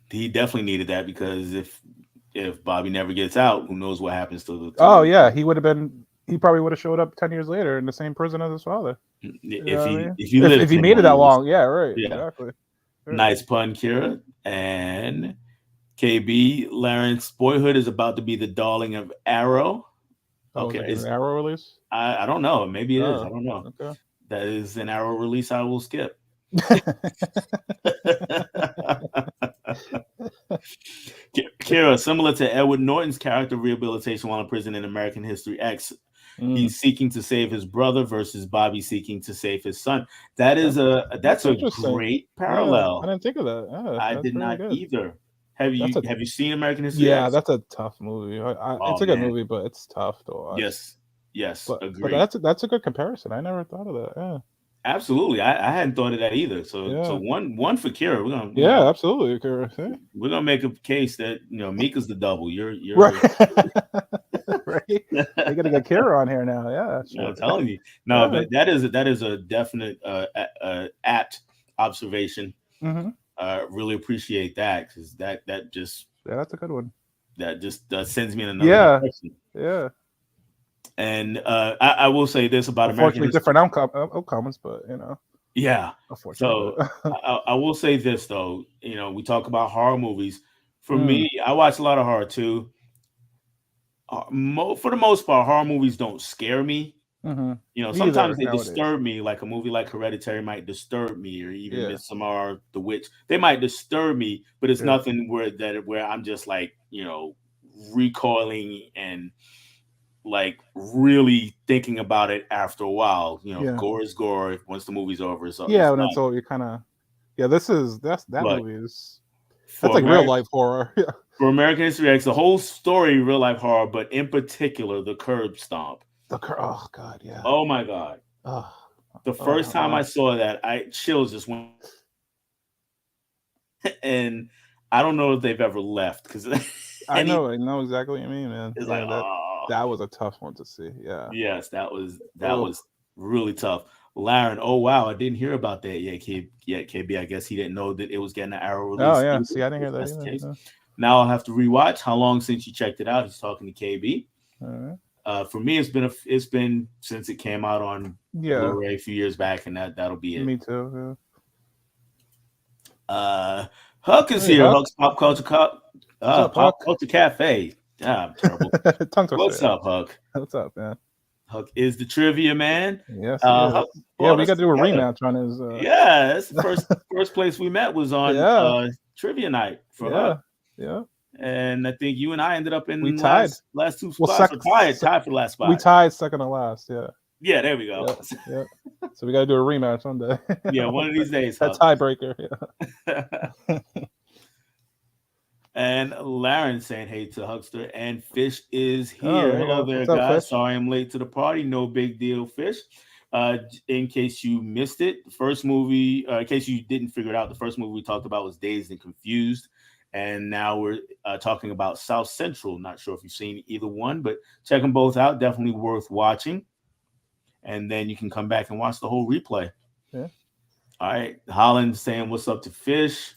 he definitely needed that because if Bobby never gets out, who knows what happens to Oh Lil yeah, he would have been. He probably would have showed up 10 years later in the same prison as his father. J. You know what I mean? If he If lived he 10 made more it that years. long, yeah, right, Yeah. exactly. Right. Nice pun, Kira. And KB, Lawrence Boyhood is about to be the darling of Arrow. Oh, was Okay, it getting an Arrow release? I don't know. Maybe it is. I Oh, don't know. okay. That is an Arrow release I will skip. Kira, similar to Edward Norton's character rehabilitation while in prison in American History X, Mm, he's seeking to save his brother versus Bobby seeking to save his son. That is that's that's a interesting. great Yeah, I parallel. didn't think of that. Yeah, I that's did really not good. either. That's a Have you seen American History Yeah, X? that's a tough movie. Oh It's a good man, movie, but it's tough to watch. yes, yes, But agree. that's a good comparison. I never thought of that. Yeah, Absolutely. I hadn't thought of that either. So yeah, one for Kira. yeah, absolutely. Correct. Yeah. We're gonna make a case that Mika's the double. Right, You're right. We gotta get Kira on here now. Yeah, I'm shit. telling you. No, Yeah. but that is a definite apt observation. Hmm. Really appreciate that because Yeah, that's a good one. that just sends me in another Yeah, direction. yeah. And I will say this about American Unfortunately, history. different outcomes, but Yeah. unfortunate. So I will say this though. We talk about horror movies. For Mm, me, I watch a lot of horror too. For the most part, horror movies don't scare me. hmm. Sometimes Either they nowadays. disturb me, like a movie like Hereditary might disturb me, or even Yeah, Midsommar, The Witch. They might disturb me, but it's yeah, nothing where I'm just like recoiling and like really thinking about it after a while. yeah, Gore is gore. Once the movie's over, so yeah. it's And done. that's all you kind of. Yeah, that But movie is that's for like real American life horror. Yeah. for American History X, the whole story real life horror, but in particular the curb stomp. Oh God, yeah. Oh my god! Oh, The first time I saw that, I chills just went, and I don't know if they've ever left because any I know exactly what you mean, man. it's like Yeah, oh that was a tough one to see. Yeah. yes, that Oh, was really tough. Laren, oh wow, I didn't hear about that yet. KB, I guess he didn't know that it was getting an arrow oh release yeah. either, See, I didn't if hear that that's the either. case. Yeah. Now I'll have to rewatch. How long since you checked it out? He's talking to KB. All right. For me, it's been since it came out on Yeah. Blu-ray a few years back, and that'll be it. Me too. Uh, Huck Yeah. is Hey, here. Huck. Huck's What's up, Pop Huck? Culture Cafe. Ah, I'm terrible. Tongue What's twister. up, Huck? What's up, man? Huck is the trivia man. Yes, he is. Huck Yeah, brought we us got to do a together. rematch on his. Yeah, that's the first place we met was on Yeah, trivia night for Huck, yeah, yeah. and I think you and I ended up We in tied. last two Well, spots or tied for the last we spot. tied second to last. Yeah, Yeah, there we go. yeah, yeah. So we got to do a rematch one day. Yeah, one of these days, That Huck. tiebreaker. Yeah. And Laren saying hey to Huckster, and Fish is Oh, here. Hello hello. there, What's up, guys. Fish? Sorry I'm late to the party. No big deal, Fish. In case you missed it, the first movie, in case you didn't figure it out, the first movie we talked about was Dazed and Confused. And now we're talking about South Central. Not sure if you've seen either one, but check them both out. Definitely worth watching. And then you can come back and watch the whole replay. Yeah. All right. Holland saying what's up to Fish.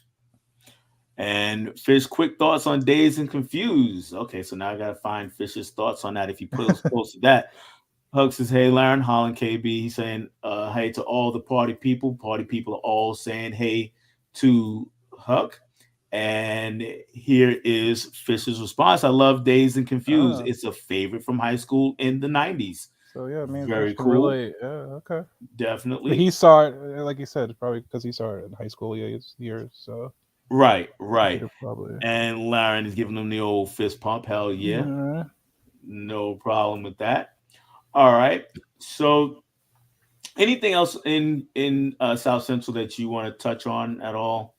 And Fish, quick thoughts on Dazed and Confused. Okay, so now I gotta find Fish's thoughts on that if he posted that. Hug says, hey, Laren, Holland KB. He's saying, hey to all the party people. Party people are all saying hey to Huck. And here is Fish's response. I love Dazed and Confused. Ah, It's a favorite from high school in the 90s. so yeah, me and Fish Very can cool. relate. Yeah, okay. But Definitely. he saw it, like you said, probably because he saw it in high school years. So Right, he right. could have probably. And Laren is giving them the old fist pump. Hell yeah. Yeah. No problem with that. All right. So, anything else in South Central that you want to touch on at all?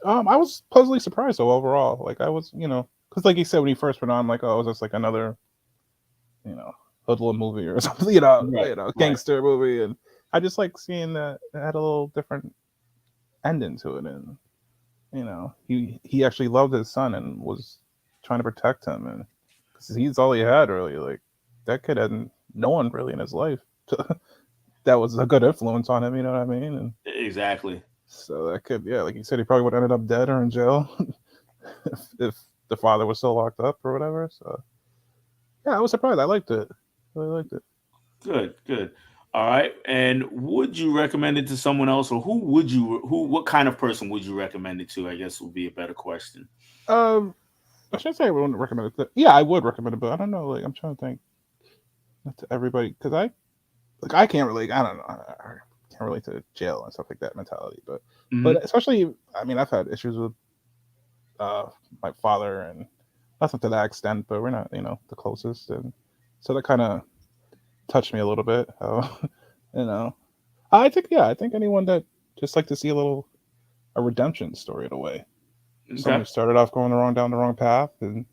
I was pleasantly surprised though overall. Like I was, because like you said when you first went on, like oh, it was just like another, you know, hoodlum movie or something, Right, right. gangster movie, and I just like seeing that it had a little different ending to it, and he actually loved his son and was trying to protect him, and because he's all he had really. Like that kid had no one really in his life that was a good influence on him. You know what I mean? And Exactly. so that kid, yeah, like you said, he probably would have ended up dead or in jail if the father was still locked up or whatever. So yeah, I was surprised. I liked it. Really liked it. Good, good. All right. And would you recommend it to someone else, or what kind of person would you recommend it to? I guess would be a better question. Um, I shouldn't say I wouldn't recommend it. Yeah, I would recommend it, but I don't know. Like I'm trying to think, not to everybody, because I can't really. I don't know. I can't relate to jail and stuff like that mentality, but Hmm. especially, I mean, I've had issues with uh my father, and nothing to that extent, but we're not, the closest, and so that kind of touched me a little bit. You know, I think anyone that just like to see a redemption story in a way. Someone Okay. who started off going down the wrong path, and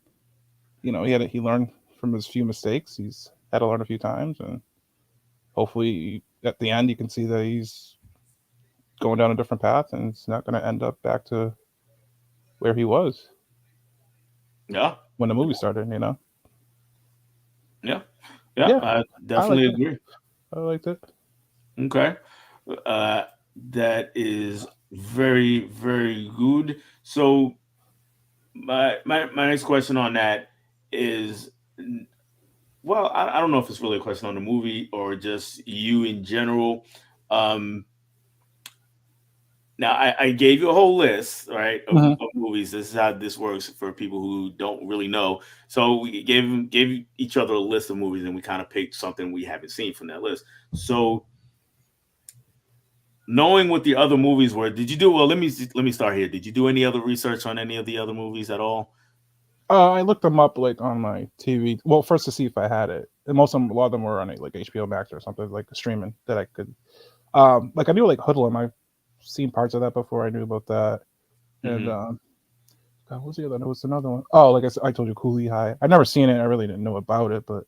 he learned from his few mistakes. He's had to learn a few times, and hopefully at the end you can see that he's going down a different path, and it's not going to end up back to where he was Yeah. when the movie started. Yeah. Yeah. Yeah, I I liked definitely it. agree. I liked it. Okay. Uh, that is very, very good. So my next question on that is, well, I don't know if it's really a question on the movie or just you in general. Um, Now, I gave you a whole list, right, Hmm. of movies. This is how this works for people who don't really know. So we gave each other a list of movies, and we kind of picked something we haven't seen from that list. So knowing what the other movies were, did you do well? Let me start here. Did you do any other research on any of the other movies at all? I looked them up like on my TV. Well, first to see if I had it, and a lot of them were on like HBO Max or something like streaming that I could. Like I knew like Hoodlum. I've seen parts of that before. I knew about that, and Hmm. God, what was the other? There was another one. Oh, like I told you, Cooley High. I never seen it. I really didn't know about it, but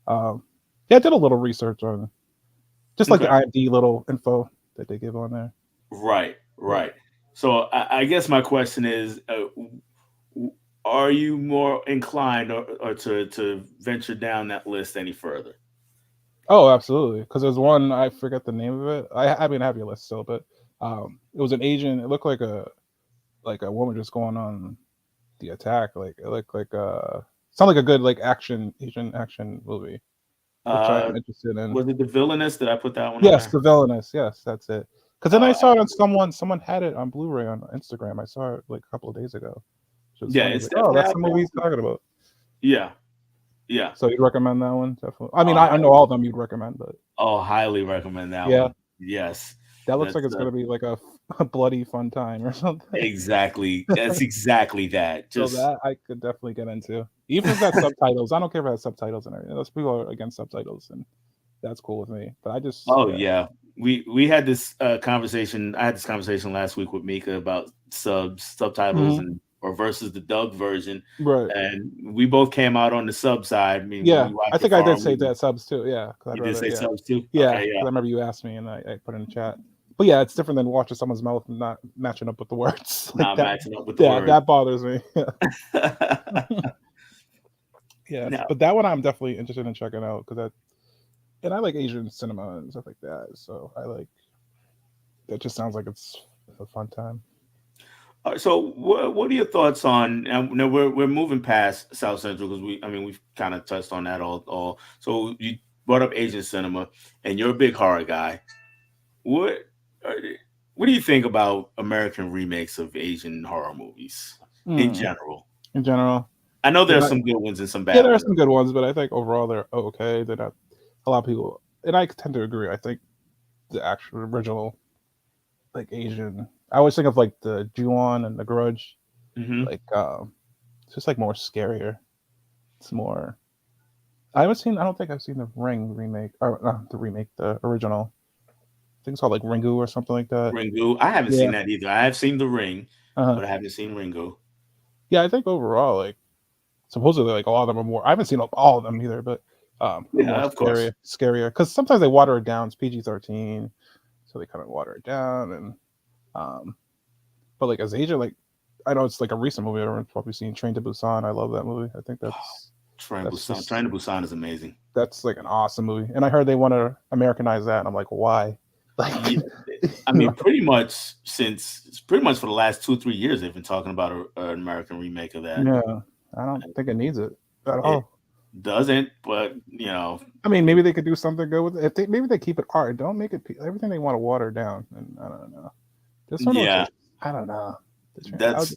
um, yeah, I did a little research on just like the Okay. IMD little info that they give on there. Right, Yeah. right. So I guess my question is, w- are you more inclined or to venture down that list any further? Oh, absolutely. Because there's one I forget the name of it. I mean, I have your list still, but it was an Asian. It looked like a woman just going on the attack. Like it looked like sound like a good like Asian action movie, which I Uh, am interested in. was it The Villainous? Did I put that one on Yes, there? the villainous. Yes, that's it. Because then I Uh, saw it on someone had it on Blu-ray on Instagram. I saw it like a couple of days ago. So it's yeah, funny. I was it's like, oh, definitely that's out the there. movie he's talking about. Yeah, yeah. So you'd recommend that one? Definitely. I mean, Oh, I know all of them you'd recommend, but highly recommend that yeah, one. Yes, that looks like that's it's gonna be like a bloody fun time or something. exactly. That's exactly that. So Just that I could definitely get into. Even if that's subtitles, I don't care if it has subtitles and everything. Those people are against subtitles, and that's cool with me. But I just, oh yeah. yeah. We had this conversation. I had this conversation last week with Mika about subtitles Hmm. and or versus the dubbed version, Right. and we both came out on the sub side. I mean, when Yeah, we I watched it think I for our did say movie, that subs too. Yeah, because I'd you did rather, say yeah, subs too. yeah, Okay, because yeah. I remember you asked me and I put in the chat. But yeah, it's different than watching someone's mouth and not matching up with the words like Not that. matching up with the Yeah, words. that bothers me. Yeah, No. but that one I'm definitely interested in checking out because I like Asian cinema and stuff like that. So I like that. Just sounds like it's a fun time. So, what are your thoughts on? Now we're moving past South Central because I mean, we've kind of touched on that all. So you brought up Asian cinema, and you're a big horror guy. What are- what do you think about American remakes of Asian horror movies in Mm, general? in general, I know they're there's not. some good ones and some Yeah, bad there are ones. some good ones, but I think overall they're okay. They're not. A lot of people, and I tend to agree. I think the actual original like Asian. I always think of like the Ju-on and the Grudge. Hmm. Like it's just like more scarier. It's more. I haven't seen. I don't think I've seen the Ring remake or the remake, the original. I think it's called like Ringu or something like that. Ringu, I haven't seen Yeah. that either. I have seen The Ring, Uh-huh. but I haven't seen Ringu. Yeah, I think overall, like supposedly, like a lot of them are more. I haven't seen all of them either, but are more Yeah, of course. scarier. Because sometimes they water it down. It's PG-13, so they kind of water it down. And um, but like as Asia, like I know it's like a recent movie. Everyone's probably seen Train to Busan. I love that movie. I think that's Train just to Busan is amazing. that's like an awesome movie. And I heard they want to Americanize that, and I'm like, why? Like, Yeah, I you mean, know, pretty much since it's pretty much for the last 2 3 years they've been talking about an American remake of that. yeah, I don't think it needs it at It all. doesn't, but I mean, maybe they could do something good with it. If they maybe they keep it hard, don't make it everything they want to water down. And I don't know. This one was yeah, just I don't know. that's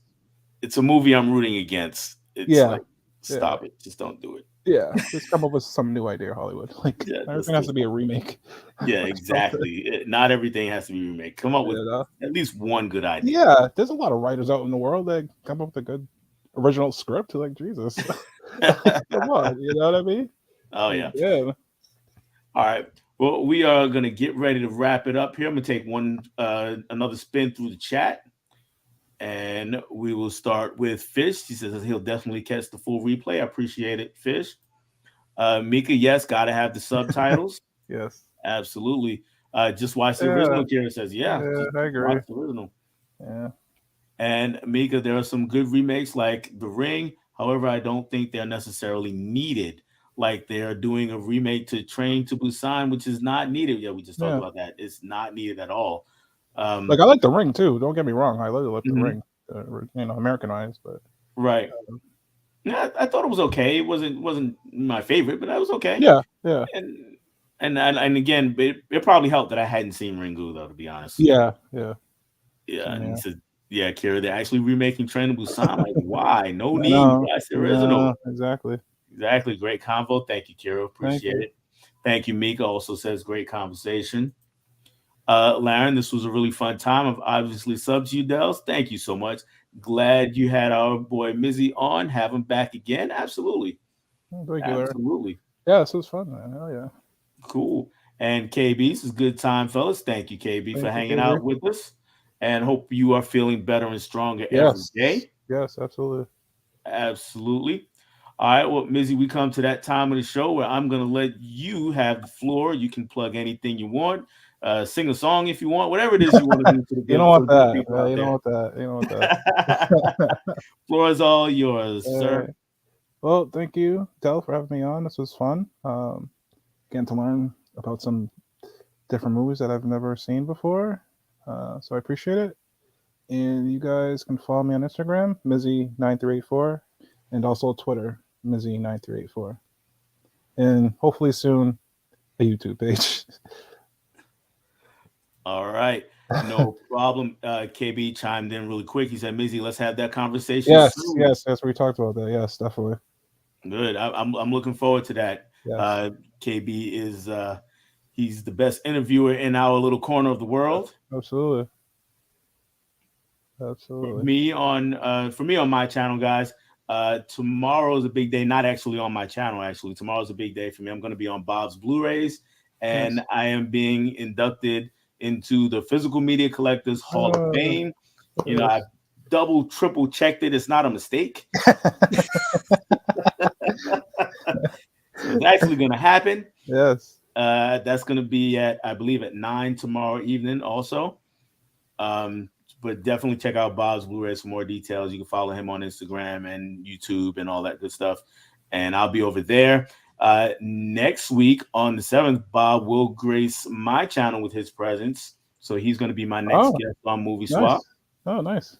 it's a movie I'm rooting against. It's Yeah, like yeah, stop it, just don't do it. yeah. Just come up with some new idea, Hollywood. Like Yeah, everything has to be a remake yeah, or something. exactly. Not everything has to be remade. Come up with You know? at least one good idea. Yeah, there's a lot of writers out in the world that come up with a good original script. Like Jesus, like, come on, you know what I mean? Oh Like, yeah. yeah, All right. Well, we are gonna get ready to wrap it up here. I'm gonna take another spin through the chat, and we will start with Fish. He says he'll definitely catch the full replay. I appreciate it, Fish. Mika, yes, gotta have the subtitles. yes, Absolutely. Just watch the yeah, original. Karen says, yeah, yeah. just I watch agree. the original. Yeah, And Mika, there are some good remakes like The Ring. However, I don't think they're necessarily needed. Like they're doing a remake to Train to Busan, which is not needed. Yeah, we just talked yeah. about that. It's not needed at all. Um, Like I like The Ring too. Don't get me wrong. I really like The mhm, Ring. Americanized, but right. Yeah, I thought it was okay. It wasn't my favorite, but that was okay. yeah, yeah, And and again, it probably helped that I hadn't seen Ringu though, to be honest. yeah, yeah, Yeah, and he yeah. said, yeah, Kira, they're actually remaking Train to Busan. Like, why? No I need. know. Watch the original. No, exactly. Exactly. Great convo. Thank you, Kira. Thank Appreciate you. it. Thank you, Mika. Also says great conversation. Laren, this was a really fun time. I've obviously subbed you, Dels. Thank you so much. Glad you had our boy Mizzy on. Have him back again. Absolutely. Oh, thank you, Larry. Absolutely. Yeah, this was fun, man. Hell yeah. Cool. And KB, this is good time, fellas. Thank you, KB, for Thank you, hanging KB. out with us. And hope you are feeling better and stronger every Yes, day. yes, absolutely. Absolutely. All right. Well, Mizzy, we come to that time of the show where I'm going to let you have the floor. You can plug anything you want, sing a song if you want, whatever it is you want to do You don't for want the good that. people out You don't there. want that. You don't want that. Floor is all yours, uh, sir. well, thank you, Del, for having me on. This was fun. Getting to learn about some different movies that I've never seen before. So I appreciate it. And you guys can follow me on Instagram, Mizzy9384, and also Twitter, Mizzy9384. And hopefully soon, a YouTube page. All right. No problem. KB chimed in really quick. He said, Mizzy, let's have that conversation Yes, soon. yes, yes. We talked about that. Yes, definitely. Good. I'm looking forward to that. Yes, Uh, KB is he's the best interviewer in our little corner of the world. absolutely, absolutely. For me on my channel, guys. Tomorrow is a big day. Not actually on my channel. Actually, tomorrow's a big day for me. I'm going to be on Bob's Blu-rays, and Nice. I am being inducted into the Physical Media Collectors Hall of Fame. You know, I Yes. double, triple checked it. It's not a mistake. So it's actually going to happen. Yes. That's going to be at, I believe, at 9 tomorrow evening. Also. Um, but definitely check out Bob's Blu-rays for more details. You can follow him on Instagram and YouTube and all that good stuff. And I'll be over there. Next week on the 7th, Bob will grace my channel with his presence. So he's going to be my next Oh, guest on Movie Swap. nice. Oh, nice.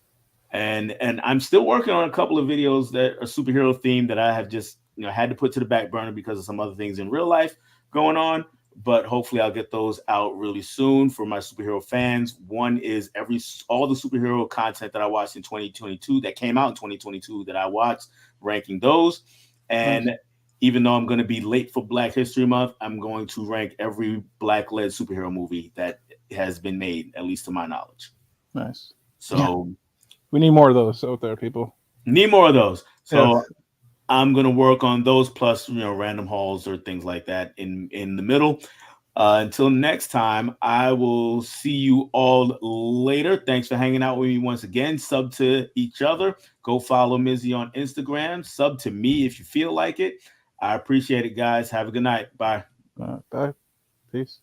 And I'm still working on a couple of videos that are superhero themed that I have just had to put to the back burner because of some other things in real life going on. But hopefully I'll get those out really soon for my superhero fans. One is all the superhero content that I watched in 2022 that came out in 2022 that I watched, ranking those. Nice. And even though I'm going to be late for Black History Month, I'm going to rank every Black-led superhero movie that has been made, at least to my knowledge. Nice. Yeah. So We need more of those out there, people. need more of those. Yes. So I'm gonna work on those plus random hauls or things like that in the middle. Until next time, I will see you all later. Thanks for hanging out with me once again. Sub to each other. Go follow Mizzy on Instagram. Sub to me if you feel like it. I appreciate it, guys. Have a good night. Bye. Bye. Peace.